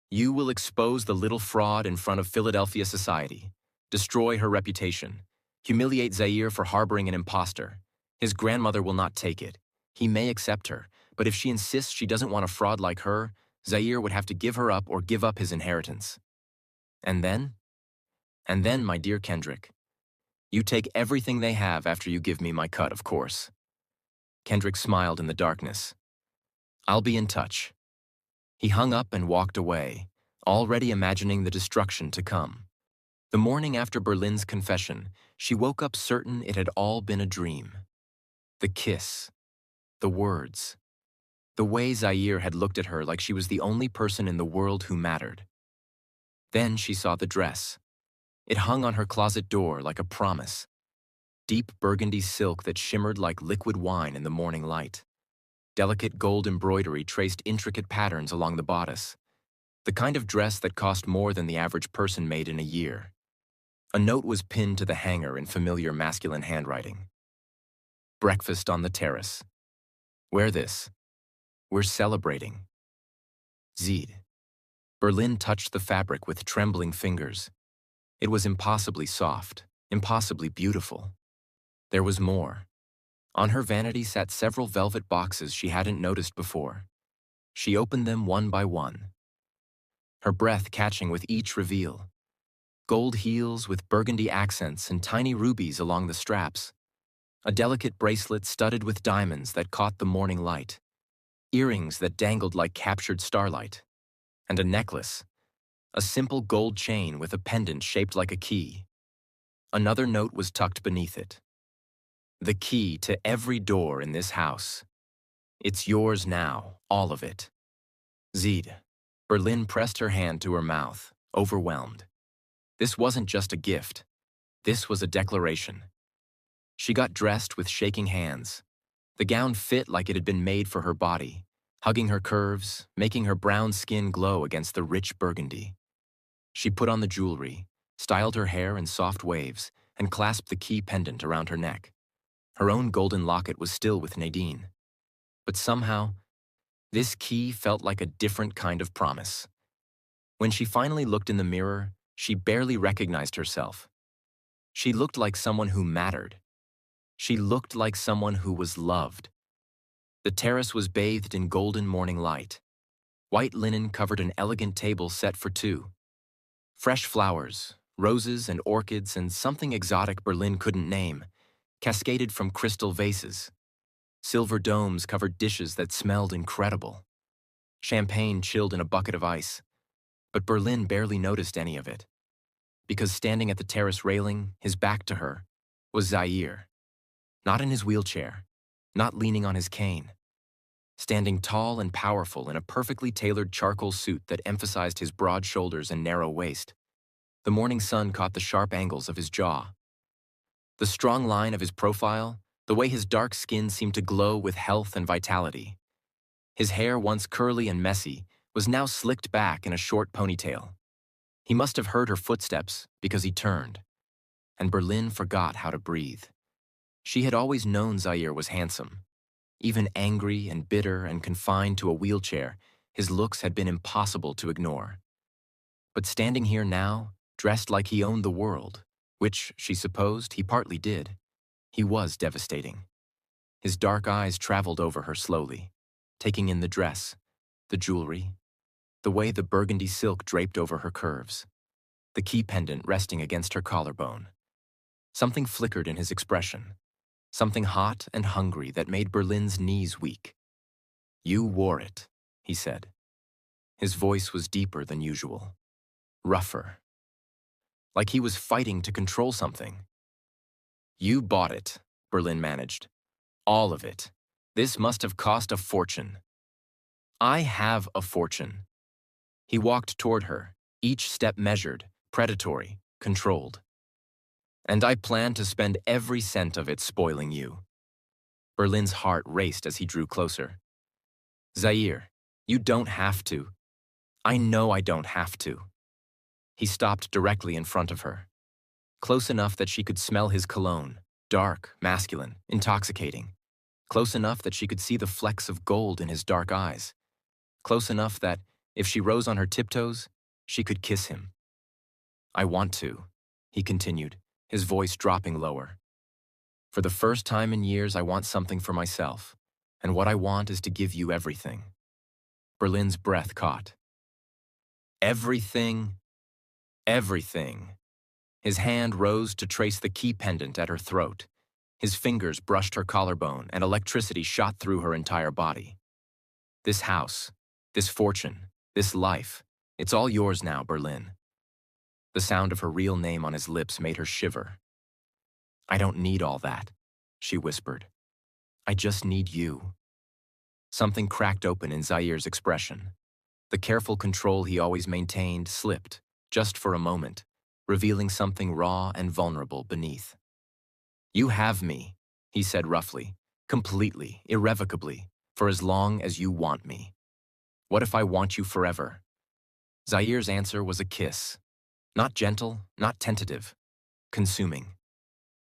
"You will expose the little fraud in front of Philadelphia society, destroy her reputation, humiliate Zaire for harboring an imposter. His grandmother will not take it. He may accept her, but if she insists she doesn't want a fraud like her, Zaire would have to give her up or give up his inheritance. And then? And then, my dear Kendrick, you take everything they have after you give me my cut, of course." Kendrick smiled in the darkness. "I'll be in touch." He hung up and walked away, already imagining the destruction to come. The morning after Berlin's confession, she woke up certain it had all been a dream. The kiss, the words, the way Zaire had looked at her like she was the only person in the world who mattered. Then she saw the dress. It hung on her closet door like a promise. Deep burgundy silk that shimmered like liquid wine in the morning light. Delicate gold embroidery traced intricate patterns along the bodice. The kind of dress that cost more than the average person made in a year. A note was pinned to the hanger in familiar masculine handwriting. "Breakfast on the terrace. Wear this. We're celebrating." Zed. Berlin touched the fabric with trembling fingers. It was impossibly soft, impossibly beautiful. There was more. On her vanity sat several velvet boxes she hadn't noticed before. She opened them one by one, her breath catching with each reveal. Gold heels with burgundy accents and tiny rubies along the straps. A delicate bracelet studded with diamonds that caught the morning light. Earrings that dangled like captured starlight. And a necklace, a simple gold chain with a pendant shaped like a key. Another note was tucked beneath it. "The key to every door in this house. It's yours now, all of it." Zed. Berlin pressed her hand to her mouth, overwhelmed. This wasn't just a gift. This was a declaration. She got dressed with shaking hands. The gown fit like it had been made for her body, hugging her curves, making her brown skin glow against the rich burgundy. She put on the jewelry, styled her hair in soft waves, and clasped the key pendant around her neck. Her own golden locket was still with Nadine. But somehow, this key felt like a different kind of promise. When she finally looked in the mirror, she barely recognized herself. She looked like someone who mattered. She looked like someone who was loved. The terrace was bathed in golden morning light. White linen covered an elegant table set for two. Fresh flowers, roses and orchids and something exotic Berlin couldn't name, cascaded from crystal vases. Silver domes covered dishes that smelled incredible. Champagne chilled in a bucket of ice. But Berlin barely noticed any of it. Because standing at the terrace railing, his back to her, was Zaire. Not in his wheelchair, not leaning on his cane. Standing tall and powerful in a perfectly tailored charcoal suit that emphasized his broad shoulders and narrow waist. The morning sun caught the sharp angles of his jaw. The strong line of his profile, the way his dark skin seemed to glow with health and vitality. His hair, once curly and messy, was now slicked back in a short ponytail. He must have heard her footsteps because he turned. And Berlin forgot how to breathe. She had always known Zaire was handsome. Even angry and bitter and confined to a wheelchair, his looks had been impossible to ignore. But standing here now, dressed like he owned the world, which, she supposed, he partly did. He was devastating. His dark eyes traveled over her slowly, taking in the dress, the jewelry, the way the burgundy silk draped over her curves, the key pendant resting against her collarbone. Something flickered in his expression, something hot and hungry that made Berlin's knees weak. "You wore it," he said. His voice was deeper than usual, rougher, like he was fighting to control something. "You bought it," Berlin managed. "All of it. This must have cost a fortune." "I have a fortune." He walked toward her, each step measured, predatory, controlled. "And I plan to spend every cent of it spoiling you." Berlin's heart raced as he drew closer. "Zaire, you don't have to." "I know I don't have to." He stopped directly in front of her, close enough that she could smell his cologne, dark, masculine, intoxicating, close enough that she could see the flecks of gold in his dark eyes, close enough that, if she rose on her tiptoes, she could kiss him. "I want to," he continued, his voice dropping lower. "For the first time in years, I want something for myself, and what I want is to give you everything." Berlin's breath caught. "Everything, everything." His hand rose to trace the key pendant at her throat. His fingers brushed her collarbone, and electricity shot through her entire body. "This house, this fortune, this life, it's all yours now, Berlin." The sound of her real name on his lips made her shiver. "I don't need all that," she whispered. "I just need you." Something cracked open in Zaire's expression. The careful control he always maintained slipped, just for a moment, revealing something raw and vulnerable beneath. "You have me," he said roughly, "completely, irrevocably, for as long as you want me. What if I want you forever?" Zaire's answer was a kiss. Not gentle, not tentative, consuming.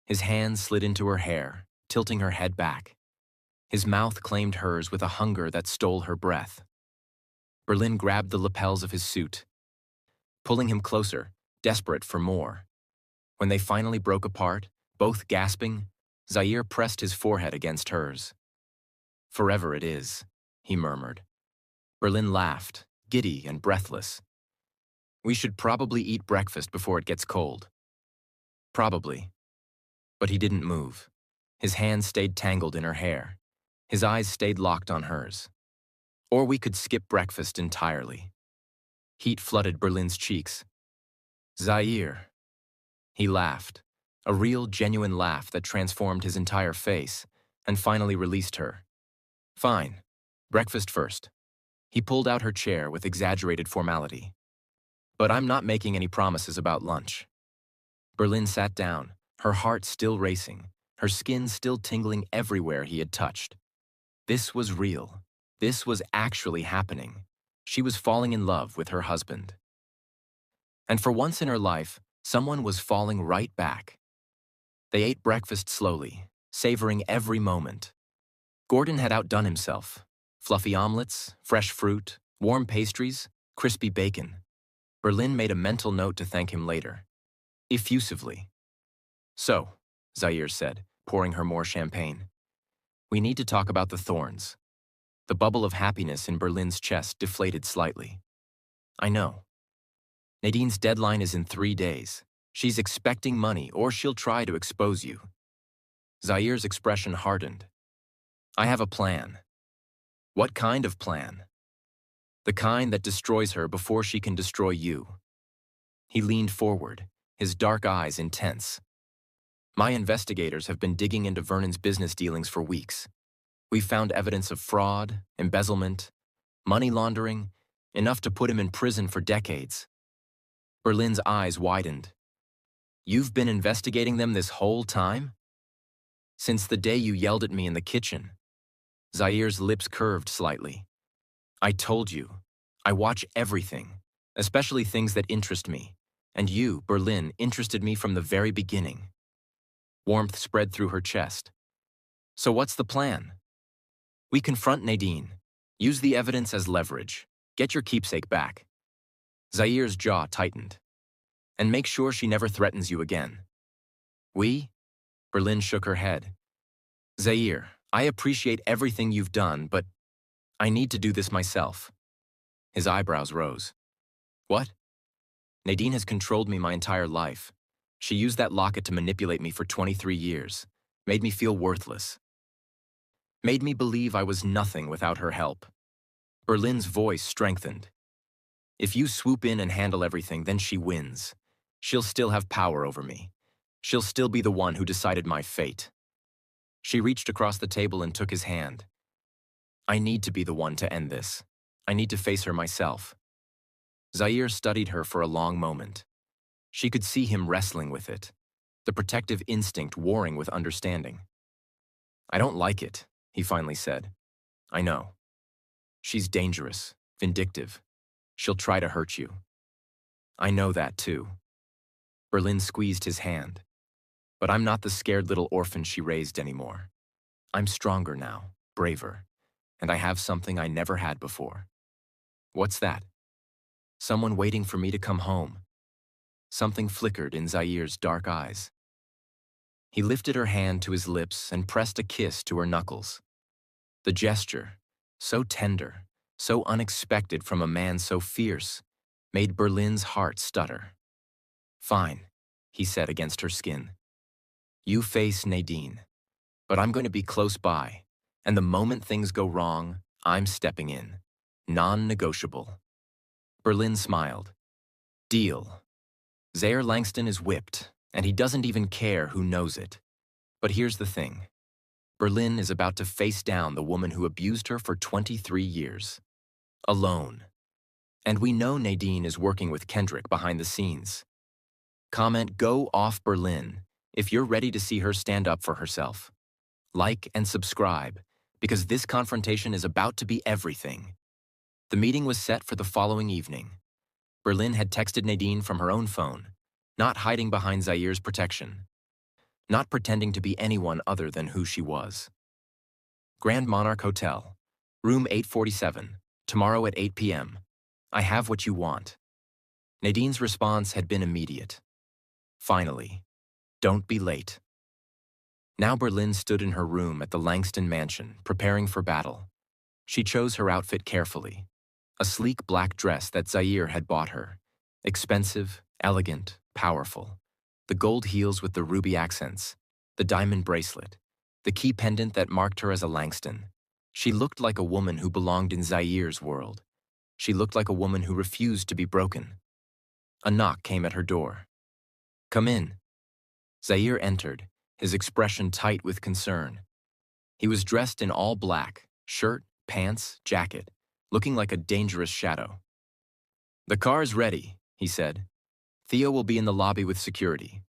His hand slid into her hair, tilting her head back. His mouth claimed hers with a hunger that stole her breath. Berlin grabbed the lapels of his suit, pulling him closer, desperate for more. When they finally broke apart, both gasping, Zaire pressed his forehead against hers. "Forever it is," he murmured. Berlin laughed, giddy and breathless. "We should probably eat breakfast before it gets cold." "Probably." But he didn't move. His hands stayed tangled in her hair. His eyes stayed locked on hers. "Or we could skip breakfast entirely." Heat flooded Berlin's cheeks. "Zaire." He laughed, a real, genuine laugh that transformed his entire face, and finally released her. "Fine. Breakfast first." He pulled out her chair with exaggerated formality. "But I'm not making any promises about lunch." Berlin sat down, her heart still racing, her skin still tingling everywhere he had touched. This was real. This was actually happening. She was falling in love with her husband. And for once in her life, someone was falling right back. They ate breakfast slowly, savoring every moment. Gordon had outdone himself. Fluffy omelets, fresh fruit, warm pastries, crispy bacon. Berlin made a mental note to thank him later, effusively. "So," Zaire said, pouring her more champagne, "we need to talk about the thorns." The bubble of happiness in Berlin's chest deflated slightly. "I know. Nadine's deadline is in 3 days. She's expecting money, or she'll try to expose you." Zaire's expression hardened. "I have a plan." "What kind of plan?" "The kind that destroys her before she can destroy you." He leaned forward, his dark eyes intense. "My investigators have been digging into Vernon's business dealings for weeks. We've found evidence of fraud, embezzlement, money laundering, enough to put him in prison for decades." Berlin's eyes widened. "You've been investigating them this whole time?" "Since the day you yelled at me in the kitchen." Zaire's lips curved slightly. "I told you, I watch everything, especially things that interest me. And you, Berlin, interested me from the very beginning." Warmth spread through her chest. "So what's the plan?" "We confront Nadine. Use the evidence as leverage. Get your keepsake back." Zaire's jaw tightened. And make sure she never threatens you again. We? Berlin shook her head. Zaire, I appreciate everything you've done, but I need to do this myself. His eyebrows rose. What? Nadine has controlled me my entire life. She used that locket to manipulate me for 23 years, made me feel worthless. Made me believe I was nothing without her help. Berlin's voice strengthened. If you swoop in and handle everything, then she wins. She'll still have power over me. She'll still be the one who decided my fate. She reached across the table and took his hand. I need to be the one to end this. I need to face her myself. Zaire studied her for a long moment. She could see him wrestling with it, the protective instinct warring with understanding. I don't like it, he finally said. I know. She's dangerous, vindictive. She'll try to hurt you. I know that too. Berlin squeezed his hand. But I'm not the scared little orphan she raised anymore. I'm stronger now, braver, and I have something I never had before. What's that? Someone waiting for me to come home. Something flickered in Zaire's dark eyes. He lifted her hand to his lips and pressed a kiss to her knuckles. The gesture, so tender, so unexpected from a man so fierce, made Berlin's heart stutter. Fine, he said against her skin. You face Nadine, but I'm going to be close by, and the moment things go wrong, I'm stepping in. Non-negotiable. Berlin smiled. Deal. Zaire Langston is whipped, and he doesn't even care who knows it. But here's the thing. Berlin is about to face down the woman who abused her for 23 years. Alone. And we know Nadine is working with Kendrick behind the scenes. Comment "Go off Berlin" if you're ready to see her stand up for herself. Like and subscribe, because this confrontation is about to be everything. The meeting was set for the following evening. Berlin had texted Nadine from her own phone, not hiding behind Zaire's protection, not pretending to be anyone other than who she was. Grand Monarch Hotel, room 847, tomorrow at 8 p.m. I have what you want. Nadine's response had been immediate. Finally. Don't be late. Now Berlin stood in her room at the Langston mansion, preparing for battle. She chose her outfit carefully. A sleek black dress that Zaire had bought her. Expensive, elegant, powerful. The gold heels with the ruby accents, the diamond bracelet, the key pendant that marked her as a Langston. She looked like a woman who belonged in Zaire's world. She looked like a woman who refused to be broken. A knock came at her door. Come in. Zaire entered, his expression tight with concern. He was dressed in all black, shirt, pants, jacket, looking like a dangerous shadow. The car's ready, he said. Theo will be in the lobby with security.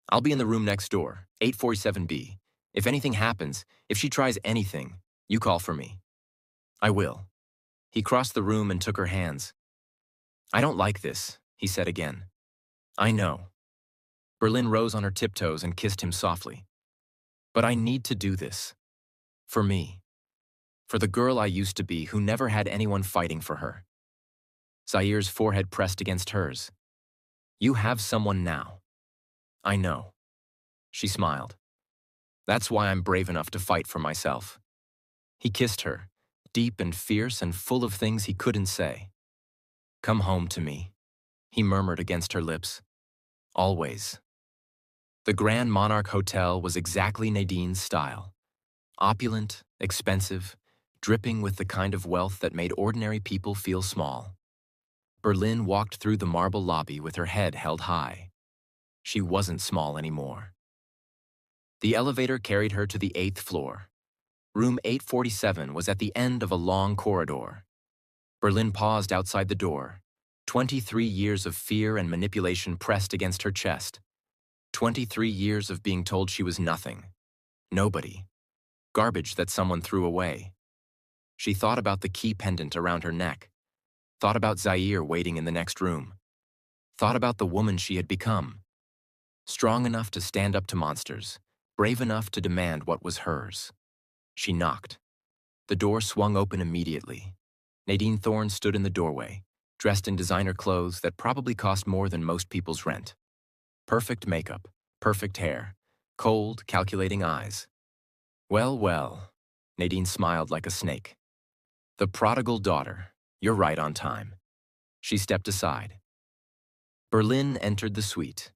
I'll be in the room next door, 847B. If anything happens, if she tries anything, you call for me. I will. He crossed the room and took her hands. I don't like this, he said again. I know. Berlin rose on her tiptoes and kissed him softly. But I need to do this. For me. For the girl I used to be who never had anyone fighting for her. Zaire's forehead pressed against hers. You have someone now. I know. She smiled. That's why I'm brave enough to fight for myself. He kissed her, deep and fierce and full of things he couldn't say. Come home to me, he murmured against her lips. Always. The Grand Monarch Hotel was exactly Nadine's style. Opulent, expensive, dripping with the kind of wealth that made ordinary people feel small. Berlin walked through the marble lobby with her head held high. She wasn't small anymore. The elevator carried her to the 8th floor. Room 847 was at the end of a long corridor. Berlin paused outside the door. 23 years of fear and manipulation pressed against her chest. 23 years of being told she was nothing. Nobody. Garbage that someone threw away. She thought about the key pendant around her neck. Thought about Zaire waiting in the next room. Thought about the woman she had become. Strong enough to stand up to monsters. Brave enough to demand what was hers. She knocked. The door swung open immediately. Nadine Thorne stood in the doorway, dressed in designer clothes that probably cost more than most people's rent. Perfect makeup, perfect hair, cold, calculating eyes. Well, well, Nadine smiled like a snake. The prodigal daughter. You're right on time. She stepped aside. Berlin entered the suite.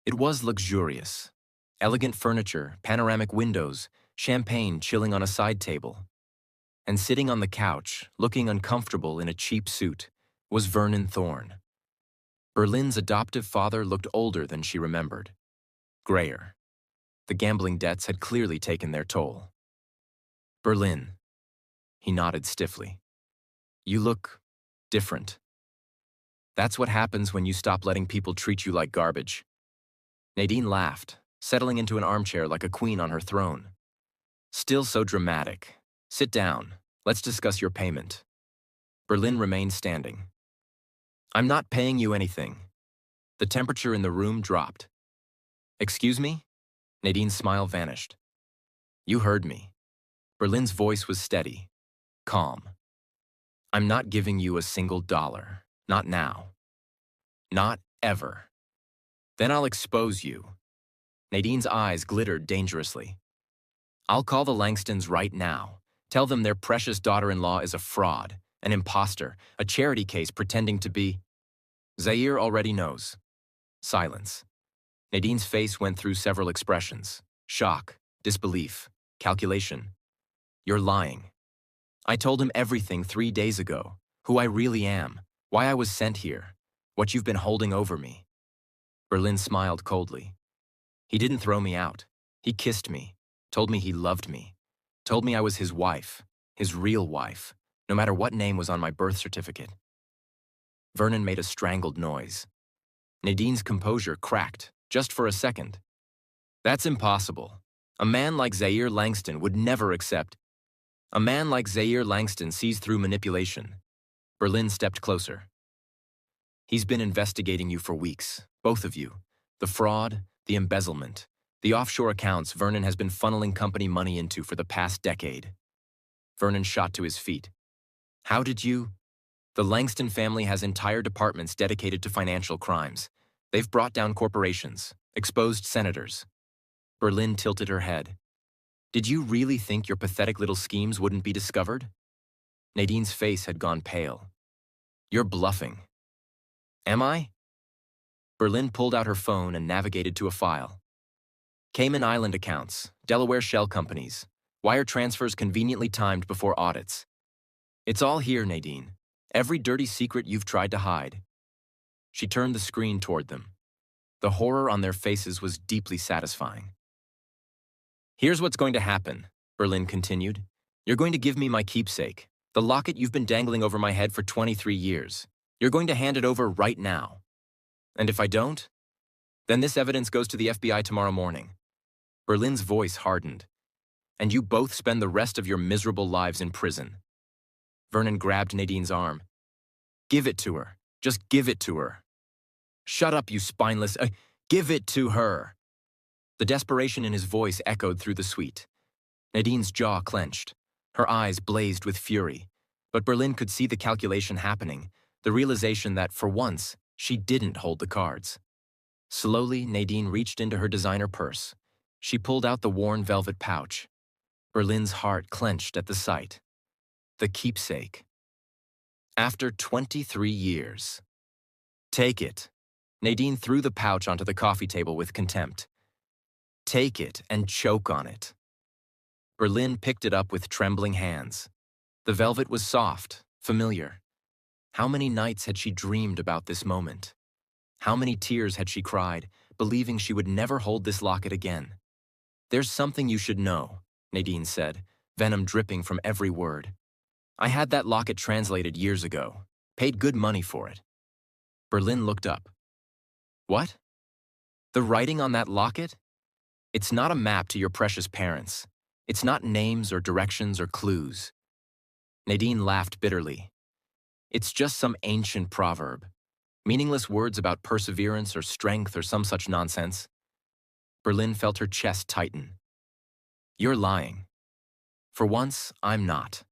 It was luxurious. Elegant furniture, panoramic windows, champagne chilling on a side table. And sitting on the couch, looking uncomfortable in a cheap suit, was Vernon Thorne. Berlin's adoptive father looked older than she remembered. Grayer. The gambling debts had clearly taken their toll. Berlin. He nodded stiffly. You look different. That's what happens when you stop letting people treat you like garbage. Nadine laughed, settling into an armchair like a queen on her throne. Still so dramatic. Sit down. Let's discuss your payment. Berlin remained standing. I'm not paying you anything. The temperature in the room dropped. Excuse me? Nadine's smile vanished. You heard me. Berlin's voice was steady, calm. I'm not giving you a single dollar. Not now. Not ever. Then I'll expose you. Nadine's eyes glittered dangerously. I'll call the Langstons right now. Tell them their precious daughter-in-law is a fraud, an imposter, a charity case pretending to be… Zaire already knows. Silence. Nadine's face went through several expressions. Shock, disbelief, calculation. You're lying. I told him everything 3 days ago. Who I really am. Why I was sent here. What you've been holding over me. Berlin smiled coldly. He didn't throw me out. He kissed me. Told me he loved me. Told me I was his wife. His real wife. No matter what name was on my birth certificate. Vernon made a strangled noise. Nadine's composure cracked, just for a second. That's impossible. A man like Zaire Langston would never accept. A man like Zaire Langston sees through manipulation. Berlin stepped closer. He's been investigating you for weeks, both of you. The fraud, the embezzlement, the offshore accounts Vernon has been funneling company money into for the past decade. Vernon shot to his feet. How did you? The Langston family has entire departments dedicated to financial crimes. They've brought down corporations, exposed senators. Berlin tilted her head. Did you really think your pathetic little schemes wouldn't be discovered? Nadine's face had gone pale. You're bluffing. Am I? Berlin pulled out her phone and navigated to a file. Cayman Island accounts, Delaware shell companies, wire transfers conveniently timed before audits. It's all here, Nadine. Every dirty secret you've tried to hide. She turned the screen toward them. The horror on their faces was deeply satisfying. Here's what's going to happen, Berlin continued. You're going to give me my keepsake, the locket you've been dangling over my head for 23 years. You're going to hand it over right now. And if I don't, then this evidence goes to the FBI tomorrow morning. Berlin's voice hardened. And you both spend the rest of your miserable lives in prison. Vernon grabbed Nadine's arm. Give it to her. Just give it to her. Shut up, you spineless… give it to her. The desperation in his voice echoed through the suite. Nadine's jaw clenched. Her eyes blazed with fury. But Berlin could see the calculation happening, the realization that, for once, she didn't hold the cards. Slowly, Nadine reached into her designer purse. She pulled out the worn velvet pouch. Berlin's heart clenched at the sight. The keepsake. After 23 years. Take it. Nadine threw the pouch onto the coffee table with contempt. Take it and choke on it. Berlin picked it up with trembling hands. The velvet was soft, familiar. How many nights had she dreamed about this moment? How many tears had she cried, believing she would never hold this locket again? There's something you should know, Nadine said, venom dripping from every word. I had that locket translated years ago, paid good money for it. Berlin looked up. What? The writing on that locket? It's not a map to your precious parents. It's not names or directions or clues. Nadine laughed bitterly. It's just some ancient proverb. Meaningless words about perseverance or strength or some such nonsense. Berlin felt her chest tighten. You're lying. For once, I'm not.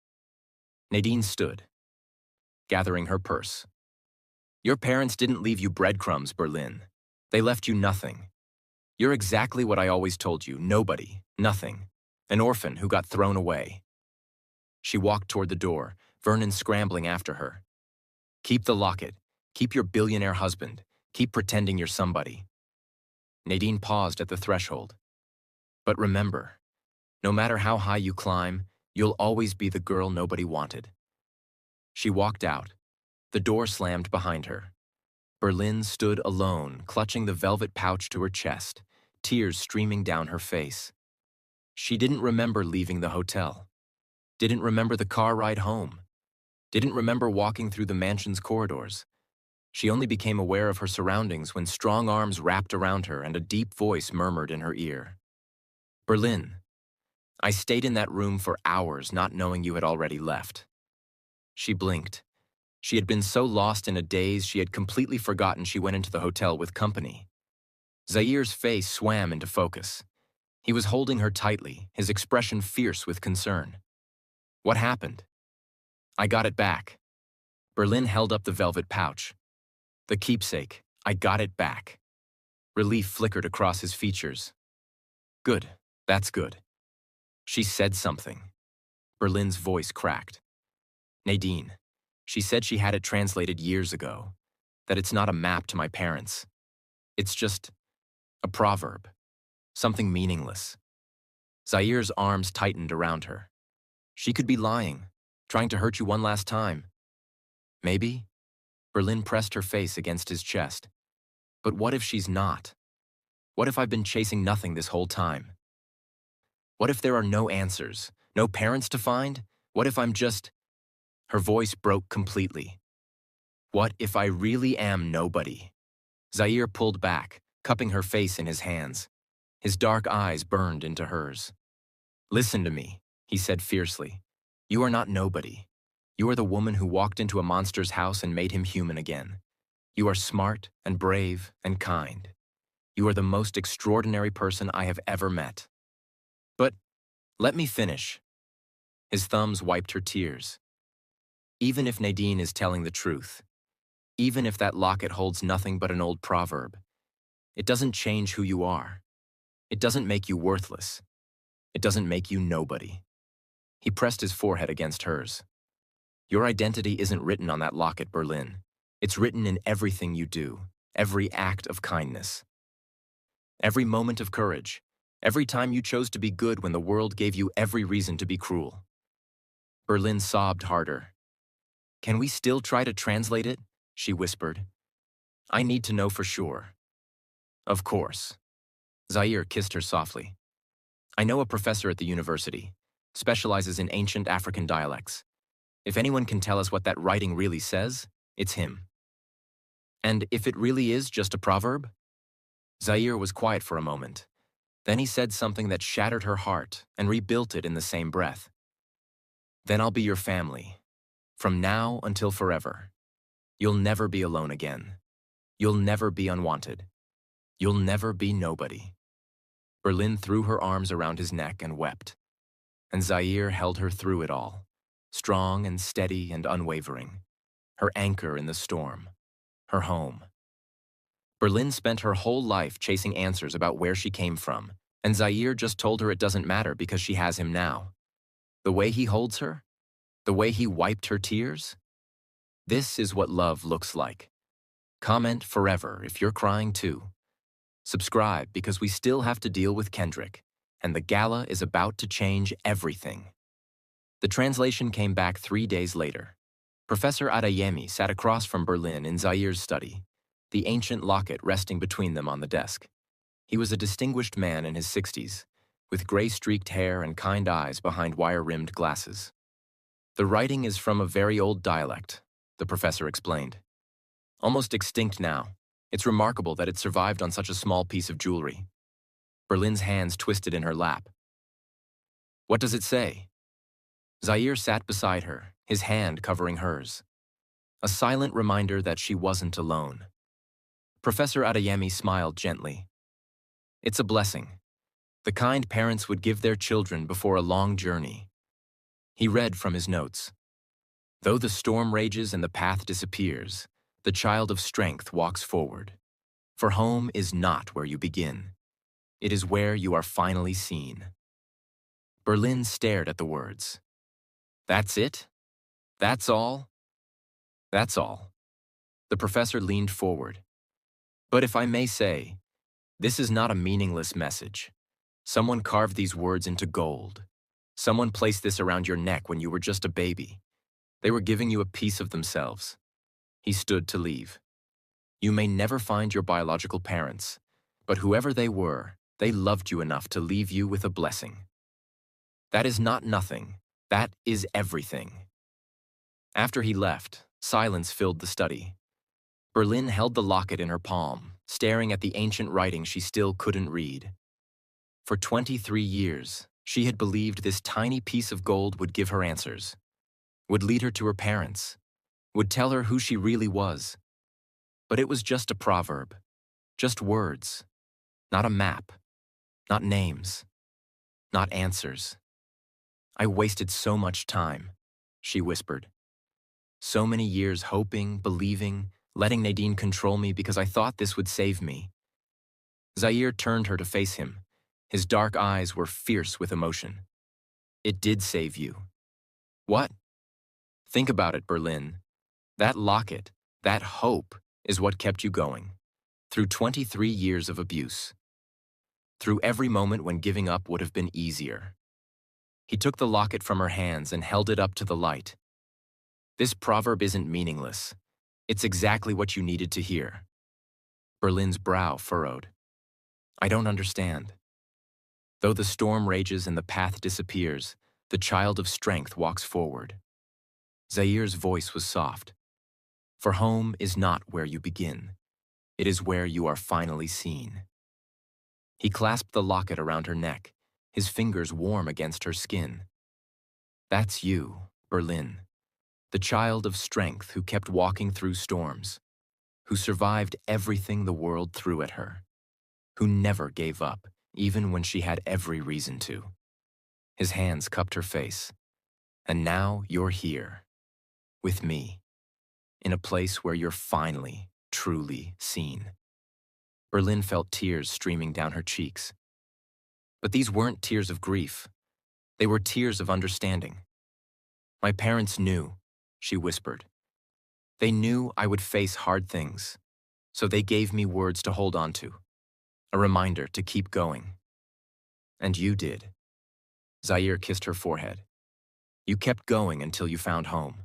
Nadine stood, gathering her purse. Your parents didn't leave you breadcrumbs, Berlin. They left you nothing. You're exactly what I always told you, nobody, nothing. An orphan who got thrown away. She walked toward the door, Vernon scrambling after her. Keep the locket. Keep your billionaire husband. Keep pretending you're somebody. Nadine paused at the threshold. But remember, no matter how high you climb, you'll always be the girl nobody wanted. She walked out. The door slammed behind her. Berlin stood alone, clutching the velvet pouch to her chest, tears streaming down her face. She didn't remember leaving the hotel. Didn't remember the car ride home. Didn't remember walking through the mansion's corridors. She only became aware of her surroundings when strong arms wrapped around her and a deep voice murmured in her ear. Berlin, I stayed in that room for hours not knowing you had already left. She blinked. She had been so lost in a daze she had completely forgotten she went into the hotel with company. Zair's face swam into focus. He was holding her tightly, his expression fierce with concern. What happened? I got it back. Berlin held up the velvet pouch. The keepsake, I got it back. Relief flickered across his features. Good, that's good. She said something. Berlin's voice cracked. Nadine, she said she had it translated years ago, that it's not a map to my parents. It's just a proverb, something meaningless. Zair's arms tightened around her. She could be lying, trying to hurt you one last time. Maybe? Berlin pressed her face against his chest. But what if she's not? What if I've been chasing nothing this whole time? What if there are no answers, no parents to find? What if I'm just... Her voice broke completely. What if I really am nobody? Zair pulled back, cupping her face in his hands. His dark eyes burned into hers. Listen to me, he said fiercely. You are not nobody. You are the woman who walked into a monster's house and made him human again. You are smart and brave and kind. You are the most extraordinary person I have ever met. But let me finish. His thumbs wiped her tears. Even if Nadine is telling the truth, even if that locket holds nothing but an old proverb, it doesn't change who you are. It doesn't make you worthless. It doesn't make you nobody. He pressed his forehead against hers. Your identity isn't written on that locket, Berlin. It's written in everything you do, every act of kindness. Every moment of courage, every time you chose to be good when the world gave you every reason to be cruel. Berlin sobbed harder. Can we still try to translate it? She whispered. I need to know for sure. Of course. Zair kissed her softly. I know a professor at the university, specializes in ancient African dialects. If anyone can tell us what that writing really says, it's him. And if it really is just a proverb? Zair was quiet for a moment. Then he said something that shattered her heart and rebuilt it in the same breath. Then I'll be your family. From now until forever. You'll never be alone again. You'll never be unwanted. You'll never be nobody. Berlin threw her arms around his neck and wept. And Zair held her through it all, strong and steady and unwavering. Her anchor in the storm. Her home. Berlin spent her whole life chasing answers about where she came from, and Zair just told her it doesn't matter because she has him now. The way he holds her, the way he wiped her tears. This is what love looks like. Comment forever if you're crying too. Subscribe because we still have to deal with Kendrick, and the gala is about to change everything. The translation came back 3 days later. Professor Adeyemi sat across from Berlin in Zair's study, the ancient locket resting between them on the desk. He was a distinguished man in his 60s, with gray-streaked hair and kind eyes behind wire-rimmed glasses. The writing is from a very old dialect, the professor explained. Almost extinct now. It's remarkable that it survived on such a small piece of jewelry. Berlin's hands twisted in her lap. What does it say? Zair sat beside her, his hand covering hers. A silent reminder that she wasn't alone. Professor Adeyemi smiled gently. It's a blessing. The kind parents would give their children before a long journey. He read from his notes. Though the storm rages and the path disappears, the child of strength walks forward. For home is not where you begin. It is where you are finally seen. Berlin stared at the words. That's it? That's all? That's all. The professor leaned forward. But if I may say, this is not a meaningless message. Someone carved these words into gold. Someone placed this around your neck when you were just a baby. They were giving you a piece of themselves. He stood to leave. You may never find your biological parents, but whoever they were, they loved you enough to leave you with a blessing. That is not nothing. That is everything. After he left, silence filled the study. Berlin held the locket in her palm, staring at the ancient writing she still couldn't read. For 23 years, she had believed this tiny piece of gold would give her answers, would lead her to her parents, would tell her who she really was. But it was just a proverb, just words, not a map, not names, not answers. I wasted so much time, she whispered. So many years hoping, believing, letting Nadine control me because I thought this would save me. Zaire turned her to face him. His dark eyes were fierce with emotion. It did save you. What? Think about it, Berlin. That locket, that hope, is what kept you going. Through 23 years of abuse. Through every moment when giving up would have been easier. He took the locket from her hands and held it up to the light. This proverb isn't meaningless. It's exactly what you needed to hear. Berlin's brow furrowed. I don't understand. Though the storm rages and the path disappears, the child of strength walks forward. Zaire's voice was soft. For home is not where you begin. It is where you are finally seen. He clasped the locket around her neck, his fingers warm against her skin. That's you, Berlin, the child of strength who kept walking through storms, who survived everything the world threw at her, who never gave up, even when she had every reason to. His hands cupped her face. And now you're here, with me, in a place where you're finally, truly seen. Berlin felt tears streaming down her cheeks. But these weren't tears of grief. They were tears of understanding. My parents knew, she whispered. They knew I would face hard things, so they gave me words to hold on to, a reminder to keep going. And you did. Zaire kissed her forehead. You kept going until you found home.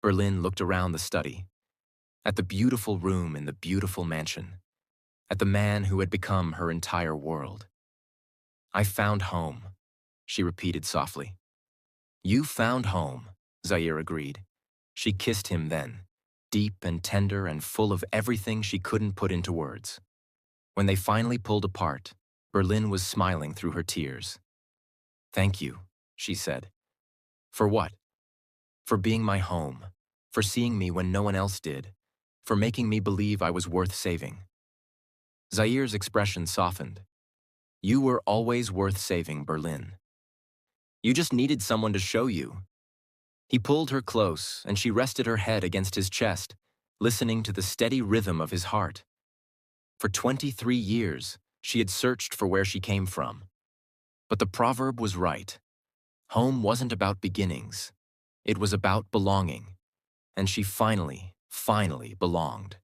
Berlin looked around the study, at the beautiful room in the beautiful mansion, at the man who had become her entire world. I found home, she repeated softly. You found home, Zaire agreed. She kissed him then, deep and tender and full of everything she couldn't put into words. When they finally pulled apart, Berlin was smiling through her tears. Thank you, she said. For what? For being my home, for seeing me when no one else did, for making me believe I was worth saving. Zaire's expression softened. You were always worth saving, Berlin. You just needed someone to show you. He pulled her close, and she rested her head against his chest, listening to the steady rhythm of his heart. For 23 years, she had searched for where she came from. But the proverb was right. Home wasn't about beginnings. It was about belonging. And she finally belonged.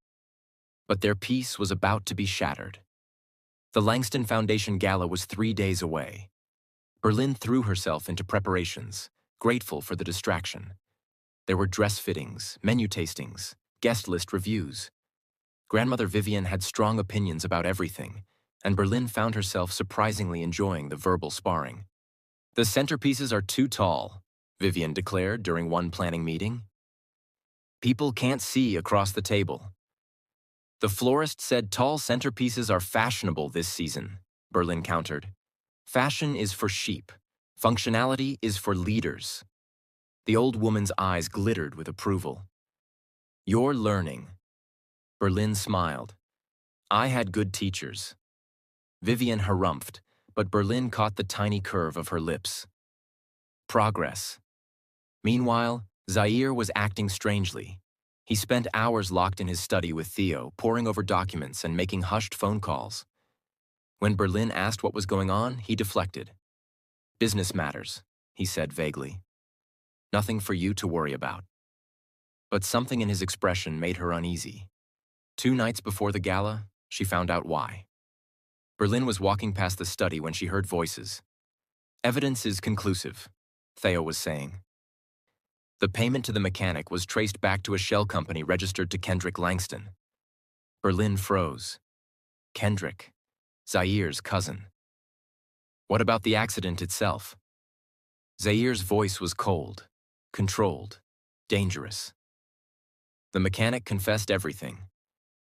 But their peace was about to be shattered. The Langston Foundation Gala was 3 days away. Berlin threw herself into preparations, grateful for the distraction. There were dress fittings, menu tastings, guest list reviews. Grandmother Vivian had strong opinions about everything, and Berlin found herself surprisingly enjoying the verbal sparring. The centerpieces are too tall, Vivian declared during one planning meeting. People can't see across the table. The florist said tall centerpieces are fashionable this season, Berlin countered. Fashion is for sheep. Functionality is for leaders. The old woman's eyes glittered with approval. You're learning. Berlin smiled. I had good teachers. Vivian harumphed, but Berlin caught the tiny curve of her lips. Progress. Meanwhile, Zaire was acting strangely. He spent hours locked in his study with Theo, poring over documents and making hushed phone calls. When Berlin asked what was going on, he deflected. "Business matters," he said vaguely. "Nothing for you to worry about." But something in his expression made her uneasy. 2 nights before the gala, she found out why. Berlin was walking past the study when she heard voices. "Evidence is conclusive," Theo was saying. The payment to the mechanic was traced back to a shell company registered to Kendrick Langston. Berlin froze. Kendrick, Zaire's cousin. What about the accident itself? Zaire's voice was cold, controlled, dangerous. The mechanic confessed everything.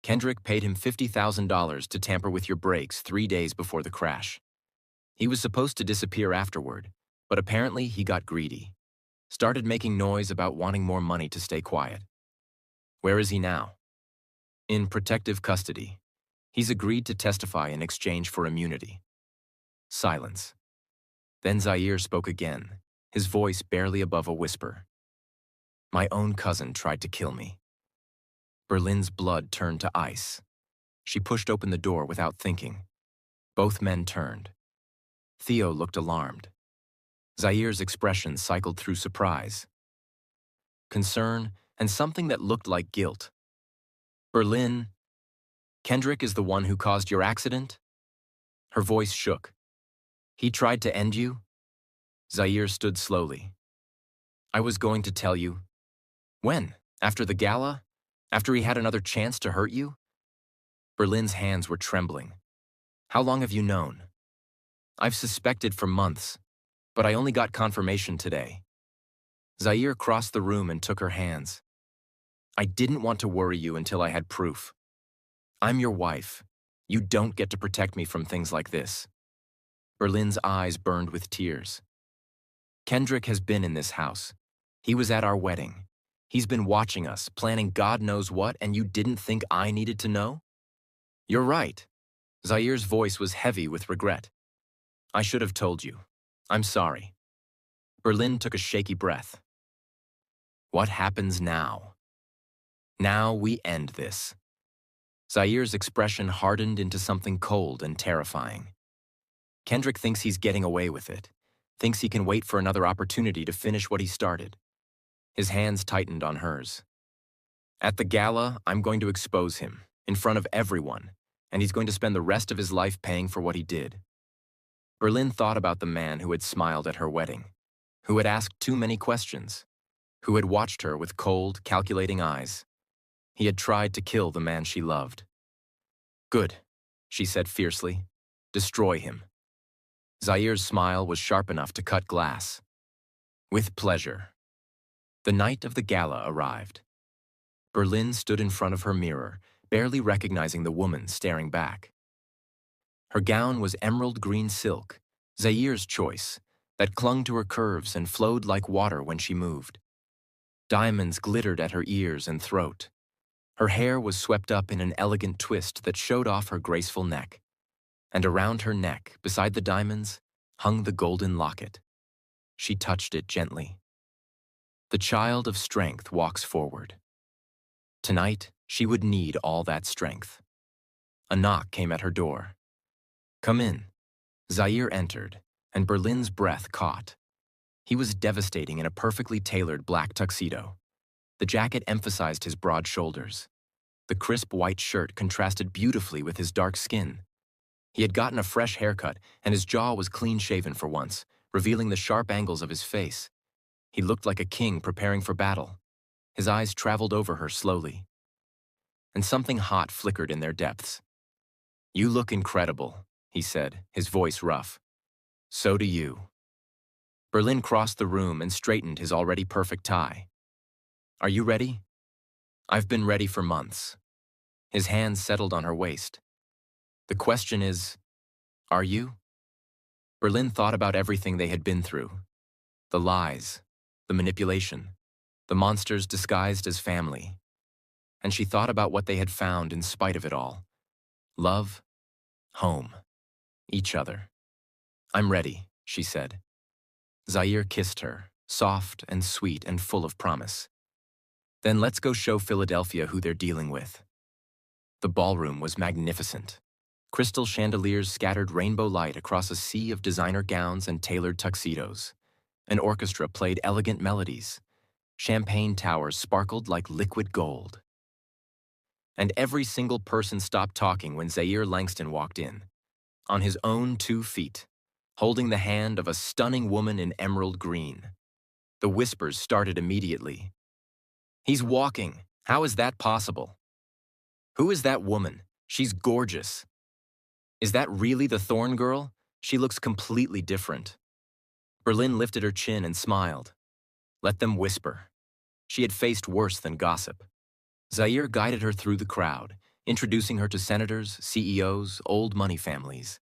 Kendrick paid him $50,000 to tamper with your brakes 3 days before the crash. He was supposed to disappear afterward, but apparently he got greedy. Started making noise about wanting more money to stay quiet. Where is he now? In protective custody. He's agreed to testify in exchange for immunity. Silence. Then Zaire spoke again, his voice barely above a whisper. "My own cousin tried to kill me." Berlin's blood turned to ice. She pushed open the door without thinking. Both men turned. Theo looked alarmed. Zaire's expression cycled through surprise, concern, and something that looked like guilt. "Berlin, Kendrick is the one who caused your accident?" Her voice shook. "He tried to end you?" Zaire stood slowly. "I was going to tell you." "When? After the gala? After he had another chance to hurt you?" Berlin's hands were trembling. "How long have you known?" "I've suspected for months, but I only got confirmation today." Zaire crossed the room and took her hands. "I didn't want to worry you until I had proof. I'm your wife. You don't get to protect me from things like this." Berlin's eyes burned with tears. "Kendrick has been in this house. He was at our wedding. He's been watching us, planning God knows what, and you didn't think I needed to know?" "You're right." Zaire's voice was heavy with regret. "I should have told you. I'm sorry." Berlin took a shaky breath. "What happens now?" "Now we end this." Zaire's expression hardened into something cold and terrifying. "Kendrick thinks he's getting away with it, thinks he can wait for another opportunity to finish what he started." His hands tightened on hers. "At the gala, I'm going to expose him, in front of everyone, and he's going to spend the rest of his life paying for what he did." Berlin thought about the man who had smiled at her wedding, who had asked too many questions, who had watched her with cold, calculating eyes. He had tried to kill the man she loved. "Good," she said fiercely. "Destroy him." Zaire's smile was sharp enough to cut glass. "With pleasure." The night of the gala arrived. Berlin stood in front of her mirror, barely recognizing the woman staring back. Her gown was emerald green silk, Zaire's choice, that clung to her curves and flowed like water when she moved. Diamonds glittered at her ears and throat. Her hair was swept up in an elegant twist that showed off her graceful neck. And around her neck, beside the diamonds, hung the golden locket. She touched it gently. The child of strength walks forward. Tonight, she would need all that strength. A knock came at her door. "Come in." Zaire entered, and Berlin's breath caught. He was devastating in a perfectly tailored black tuxedo. The jacket emphasized his broad shoulders. The crisp white shirt contrasted beautifully with his dark skin. He had gotten a fresh haircut, and his jaw was clean-shaven for once, revealing the sharp angles of his face. He looked like a king preparing for battle. His eyes traveled over her slowly. And something hot flickered in their depths. "You look incredible," he said, his voice rough. "So do you." Berlin crossed the room and straightened his already perfect tie. "Are you ready?" "I've been ready for months." His hands settled on her waist. "The question is, are you?" Berlin thought about everything they had been through. The lies, the manipulation, the monsters disguised as family. And she thought about what they had found in spite of it all. Love, home, each other. "I'm ready," she said. Zaire kissed her, soft and sweet and full of promise. Then let's go show Philadelphia who they're dealing with. The ballroom was magnificent. Crystal chandeliers scattered rainbow light across a sea of designer gowns and tailored tuxedos. An orchestra played elegant melodies. Champagne towers sparkled like liquid gold. And every single person stopped talking when Zaire Langston walked in, on his own 2 feet, holding the hand of a stunning woman in emerald green. The whispers started immediately. "He's walking. How is that possible? Who is that woman? She's gorgeous. Is that really the Thorn girl? She looks completely different." Berlin lifted her chin and smiled. Let them whisper. She had faced worse than gossip. Zaire guided her through the crowd, introducing her to senators, CEOs, old money families.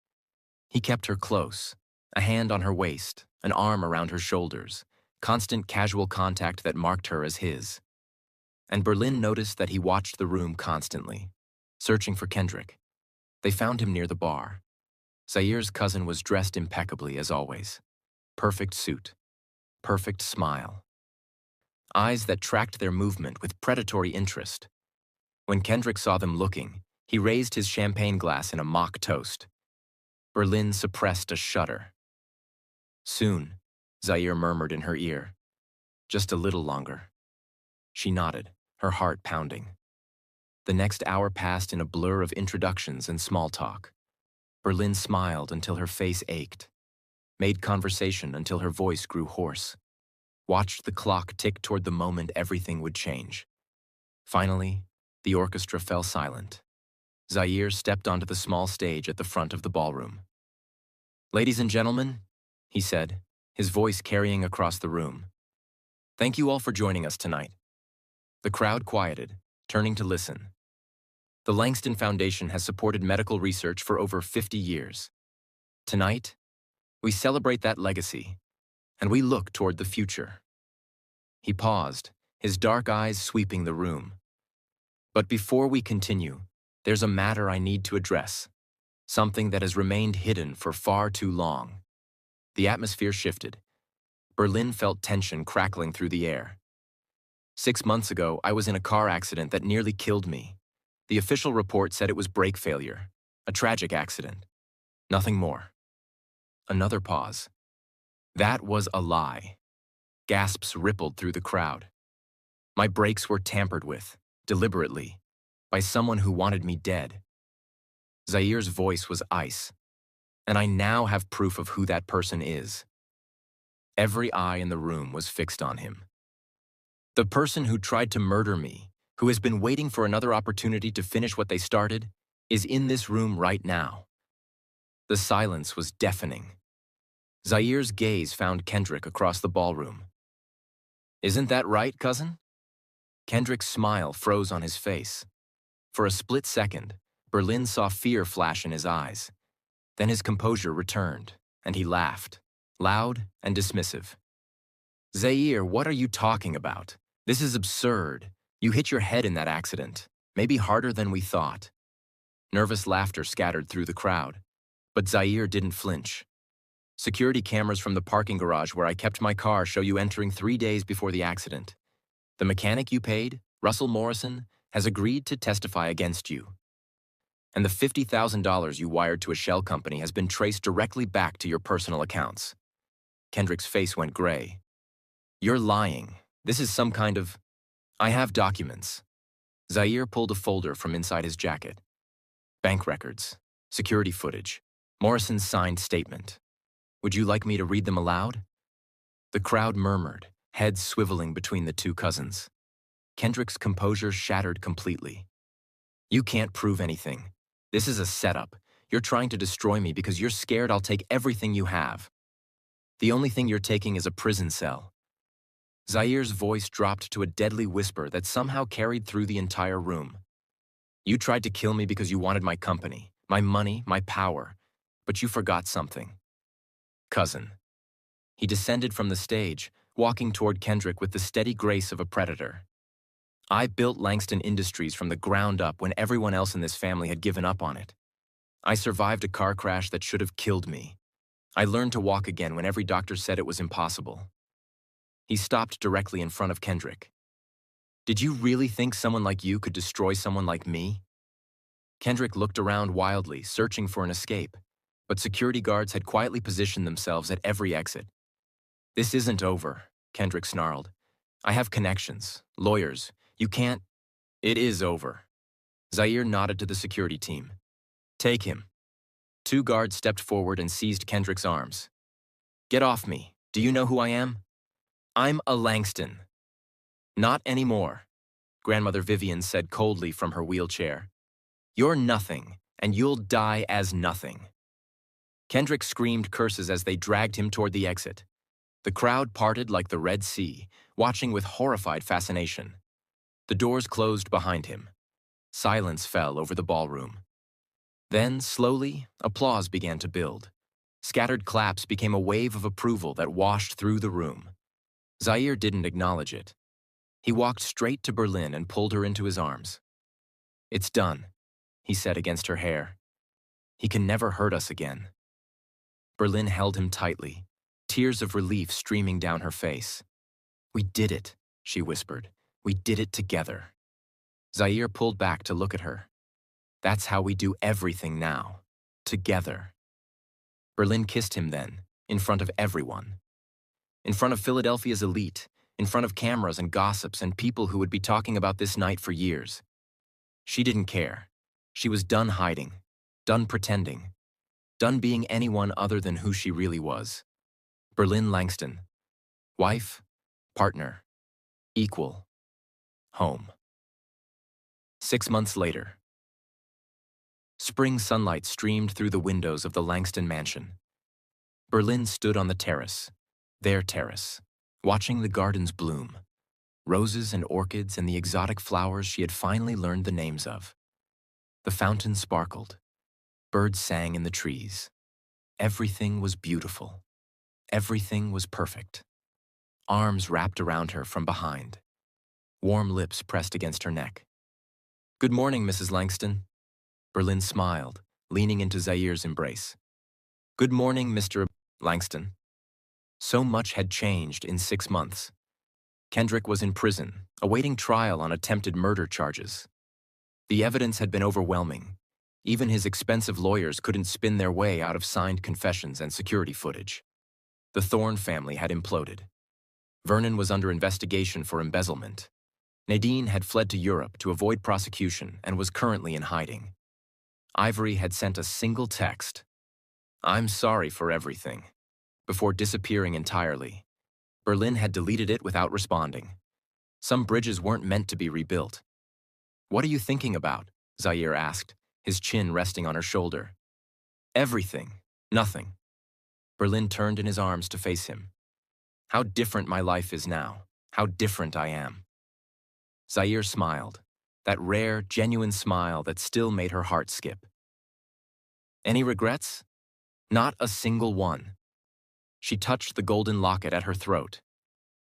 He kept her close, a hand on her waist, an arm around her shoulders, constant casual contact that marked her as his. And Berlin noticed that he watched the room constantly, searching for Kendrick. They found him near the bar. Zaire's cousin was dressed impeccably as always. Perfect suit, perfect smile. Eyes that tracked their movement with predatory interest. When Kendrick saw them looking, he raised his champagne glass in a mock toast. Berlin suppressed a shudder. "Soon," Zaire murmured in her ear. "Just a little longer." She nodded, her heart pounding. The next hour passed in a blur of introductions and small talk. Berlin smiled until her face ached, made conversation until her voice grew hoarse, watched the clock tick toward the moment everything would change. Finally, the orchestra fell silent. Zaire stepped onto the small stage at the front of the ballroom. "Ladies and gentlemen," he said, his voice carrying across the room, "thank you all for joining us tonight." The crowd quieted, turning to listen. The Langston Foundation has supported medical research for over 50 years. Tonight, we celebrate that legacy, and we look toward the future. He paused, his dark eyes sweeping the room. "But before we continue, there's a matter I need to address, something that has remained hidden for far too long." The atmosphere shifted. Berlin felt tension crackling through the air. "6 months ago, I was in a car accident that nearly killed me. The official report said it was brake failure, a tragic accident. Nothing more." Another pause. "That was a lie." Gasps rippled through the crowd. "My brakes were tampered with, deliberately, by someone who wanted me dead." Zaire's voice was ice. "And I now have proof of who that person is." Every eye in the room was fixed on him. "The person who tried to murder me, who has been waiting for another opportunity to finish what they started, is in this room right now." The silence was deafening. Zaire's gaze found Kendrick across the ballroom. "Isn't that right, cousin?" Kendrick's smile froze on his face. For a split second, Berlin saw fear flash in his eyes. Then his composure returned, and he laughed, loud and dismissive. "Zaire, what are you talking about? This is absurd. You hit your head in that accident, maybe harder than we thought." Nervous laughter scattered through the crowd, but Zaire didn't flinch. "Security cameras from the parking garage where I kept my car show you entering 3 days before the accident. The mechanic you paid, Russell Morrison, has agreed to testify against you. And the $50,000 you wired to a shell company has been traced directly back to your personal accounts." Kendrick's face went gray. "You're lying. This is some kind of—" "I have documents." Zaire pulled a folder from inside his jacket. "Bank records, security footage, Morrison's signed statement. Would you like me to read them aloud?" The crowd murmured, heads swiveling between the two cousins. Kendrick's composure shattered completely. "You can't prove anything. This is a setup. You're trying to destroy me because you're scared I'll take everything you have. The only thing you're taking is a prison cell." Zaire's voice dropped to a deadly whisper that somehow carried through the entire room. "You tried to kill me because you wanted my company, my money, my power, but you forgot something. Cousin." He descended from the stage, walking toward Kendrick with the steady grace of a predator. "I built Langston Industries from the ground up when everyone else in this family had given up on it. I survived a car crash that should have killed me. I learned to walk again when every doctor said it was impossible." He stopped directly in front of Kendrick. Did you really think someone like you could destroy someone like me? Kendrick looked around wildly, searching for an escape, but security guards had quietly positioned themselves at every exit. This isn't over, Kendrick snarled. I have connections, lawyers. You can't. It is over. Zaire nodded to the security team. Take him. Two guards stepped forward and seized Kendrick's arms. Get off me. Do you know who I am? I'm a Langston. Not anymore, Grandmother Vivian said coldly from her wheelchair. You're nothing, and you'll die as nothing. Kendrick screamed curses as they dragged him toward the exit. The crowd parted like the Red Sea, watching with horrified fascination. The doors closed behind him. Silence fell over the ballroom. Then, slowly, applause began to build. Scattered claps became a wave of approval that washed through the room. Zaire didn't acknowledge it. He walked straight to Berlin and pulled her into his arms. It's done, he said against her hair. He can never hurt us again. Berlin held him tightly, tears of relief streaming down her face. We did it, she whispered. We did it together. Zaire pulled back to look at her. That's how we do everything now. Together. Berlin kissed him then, in front of everyone. In front of Philadelphia's elite, in front of cameras and gossips and people who would be talking about this night for years. She didn't care. She was done hiding, done pretending, done being anyone other than who she really was. Berlin Langston. Wife, partner, equal, home. 6 months later. Spring sunlight streamed through the windows of the Langston mansion. Berlin stood on the terrace, their terrace, watching the gardens bloom, roses and orchids and the exotic flowers she had finally learned the names of. The fountain sparkled. Birds sang in the trees. Everything was beautiful. Everything was perfect. Arms wrapped around her from behind. Warm lips pressed against her neck. Good morning, Mrs. Langston. Berlin smiled, leaning into Zaire's embrace. Good morning, Mr. Langston. So much had changed in 6 months. Kendrick was in prison, awaiting trial on attempted murder charges. The evidence had been overwhelming. Even his expensive lawyers couldn't spin their way out of signed confessions and security footage. The Thorne family had imploded. Vernon was under investigation for embezzlement. Nadine had fled to Europe to avoid prosecution and was currently in hiding. Ivory had sent a single text, "I'm sorry for everything," before disappearing entirely. Berlin had deleted it without responding. Some bridges weren't meant to be rebuilt. What are you thinking about? Zaire asked, his chin resting on her shoulder. Everything. Nothing. Berlin turned in his arms to face him. How different my life is now. How different I am. Zaire smiled, that rare, genuine smile that still made her heart skip. Any regrets? Not a single one. She touched the golden locket at her throat.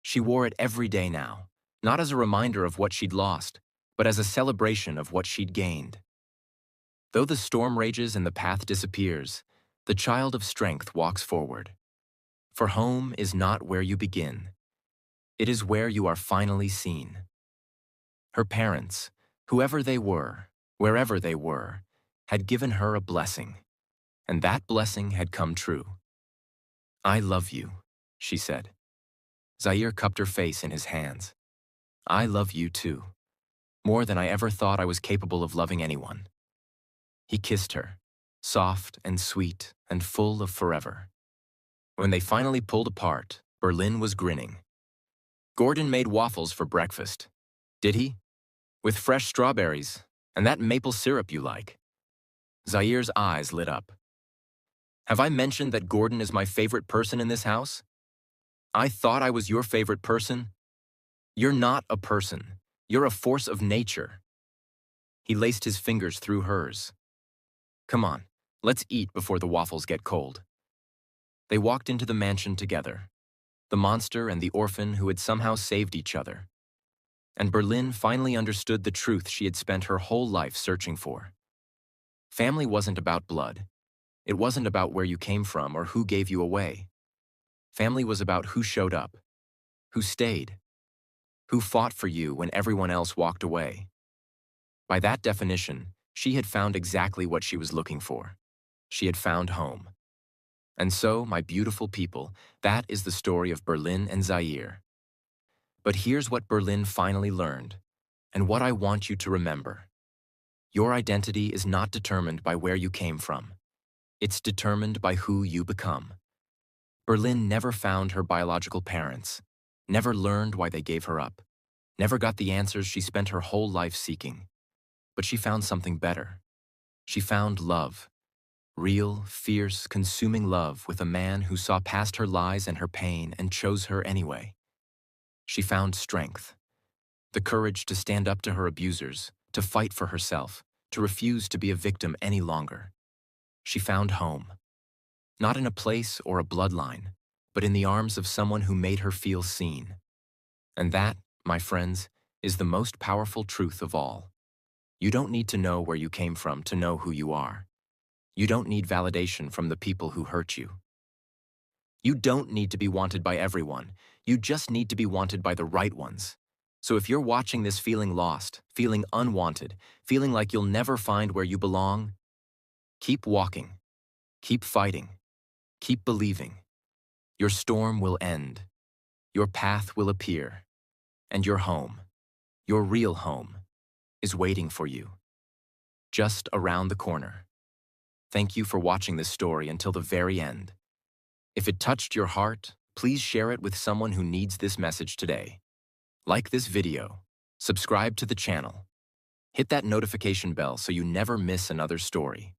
She wore it every day now, not as a reminder of what she'd lost, but as a celebration of what she'd gained. Though the storm rages and the path disappears, the child of strength walks forward. For home is not where you begin. It is where you are finally seen. Her parents, whoever they were, wherever they were, had given her a blessing, and that blessing had come true. I love you, she said. Zaire cupped her face in his hands. I love you too, more than I ever thought I was capable of loving anyone. He kissed her, soft and sweet and full of forever. When they finally pulled apart, Berlin was grinning. Gordon made waffles for breakfast. Did he? With fresh strawberries and that maple syrup you like. Zaire's eyes lit up. Have I mentioned that Gordon is my favorite person in this house? I thought I was your favorite person. You're not a person. You're a force of nature. He laced his fingers through hers. Come on, let's eat before the waffles get cold. They walked into the mansion together, the monster and the orphan who had somehow saved each other. And Berlin finally understood the truth she had spent her whole life searching for. Family wasn't about blood. It wasn't about where you came from or who gave you away. Family was about who showed up, who stayed, Who fought for you when everyone else walked away? By that definition, she had found exactly what she was looking for. She had found home. And so, my beautiful people, that is the story of Berlin and Zaire. But here's what Berlin finally learned, and what I want you to remember. Your identity is not determined by where you came from. It's determined by who you become. Berlin never found her biological parents, never learned why they gave her up, never got the answers she spent her whole life seeking. But she found something better. She found love. Real, fierce, consuming love with a man who saw past her lies and her pain and chose her anyway. She found strength. The courage to stand up to her abusers, to fight for herself, to refuse to be a victim any longer. She found home. Not in a place or a bloodline, but in the arms of someone who made her feel seen. And that, my friends, is the most powerful truth of all. You don't need to know where you came from to know who you are. You don't need validation from the people who hurt you. You don't need to be wanted by everyone. You just need to be wanted by the right ones. So if you're watching this feeling lost, feeling unwanted, feeling like you'll never find where you belong, keep walking, keep fighting, keep believing. Your storm will end, your path will appear, and your home, your real home, is waiting for you, just around the corner. Thank you for watching this story until the very end. If it touched your heart, please share it with someone who needs this message today. Like this video, subscribe to the channel, hit that notification bell so you never miss another story.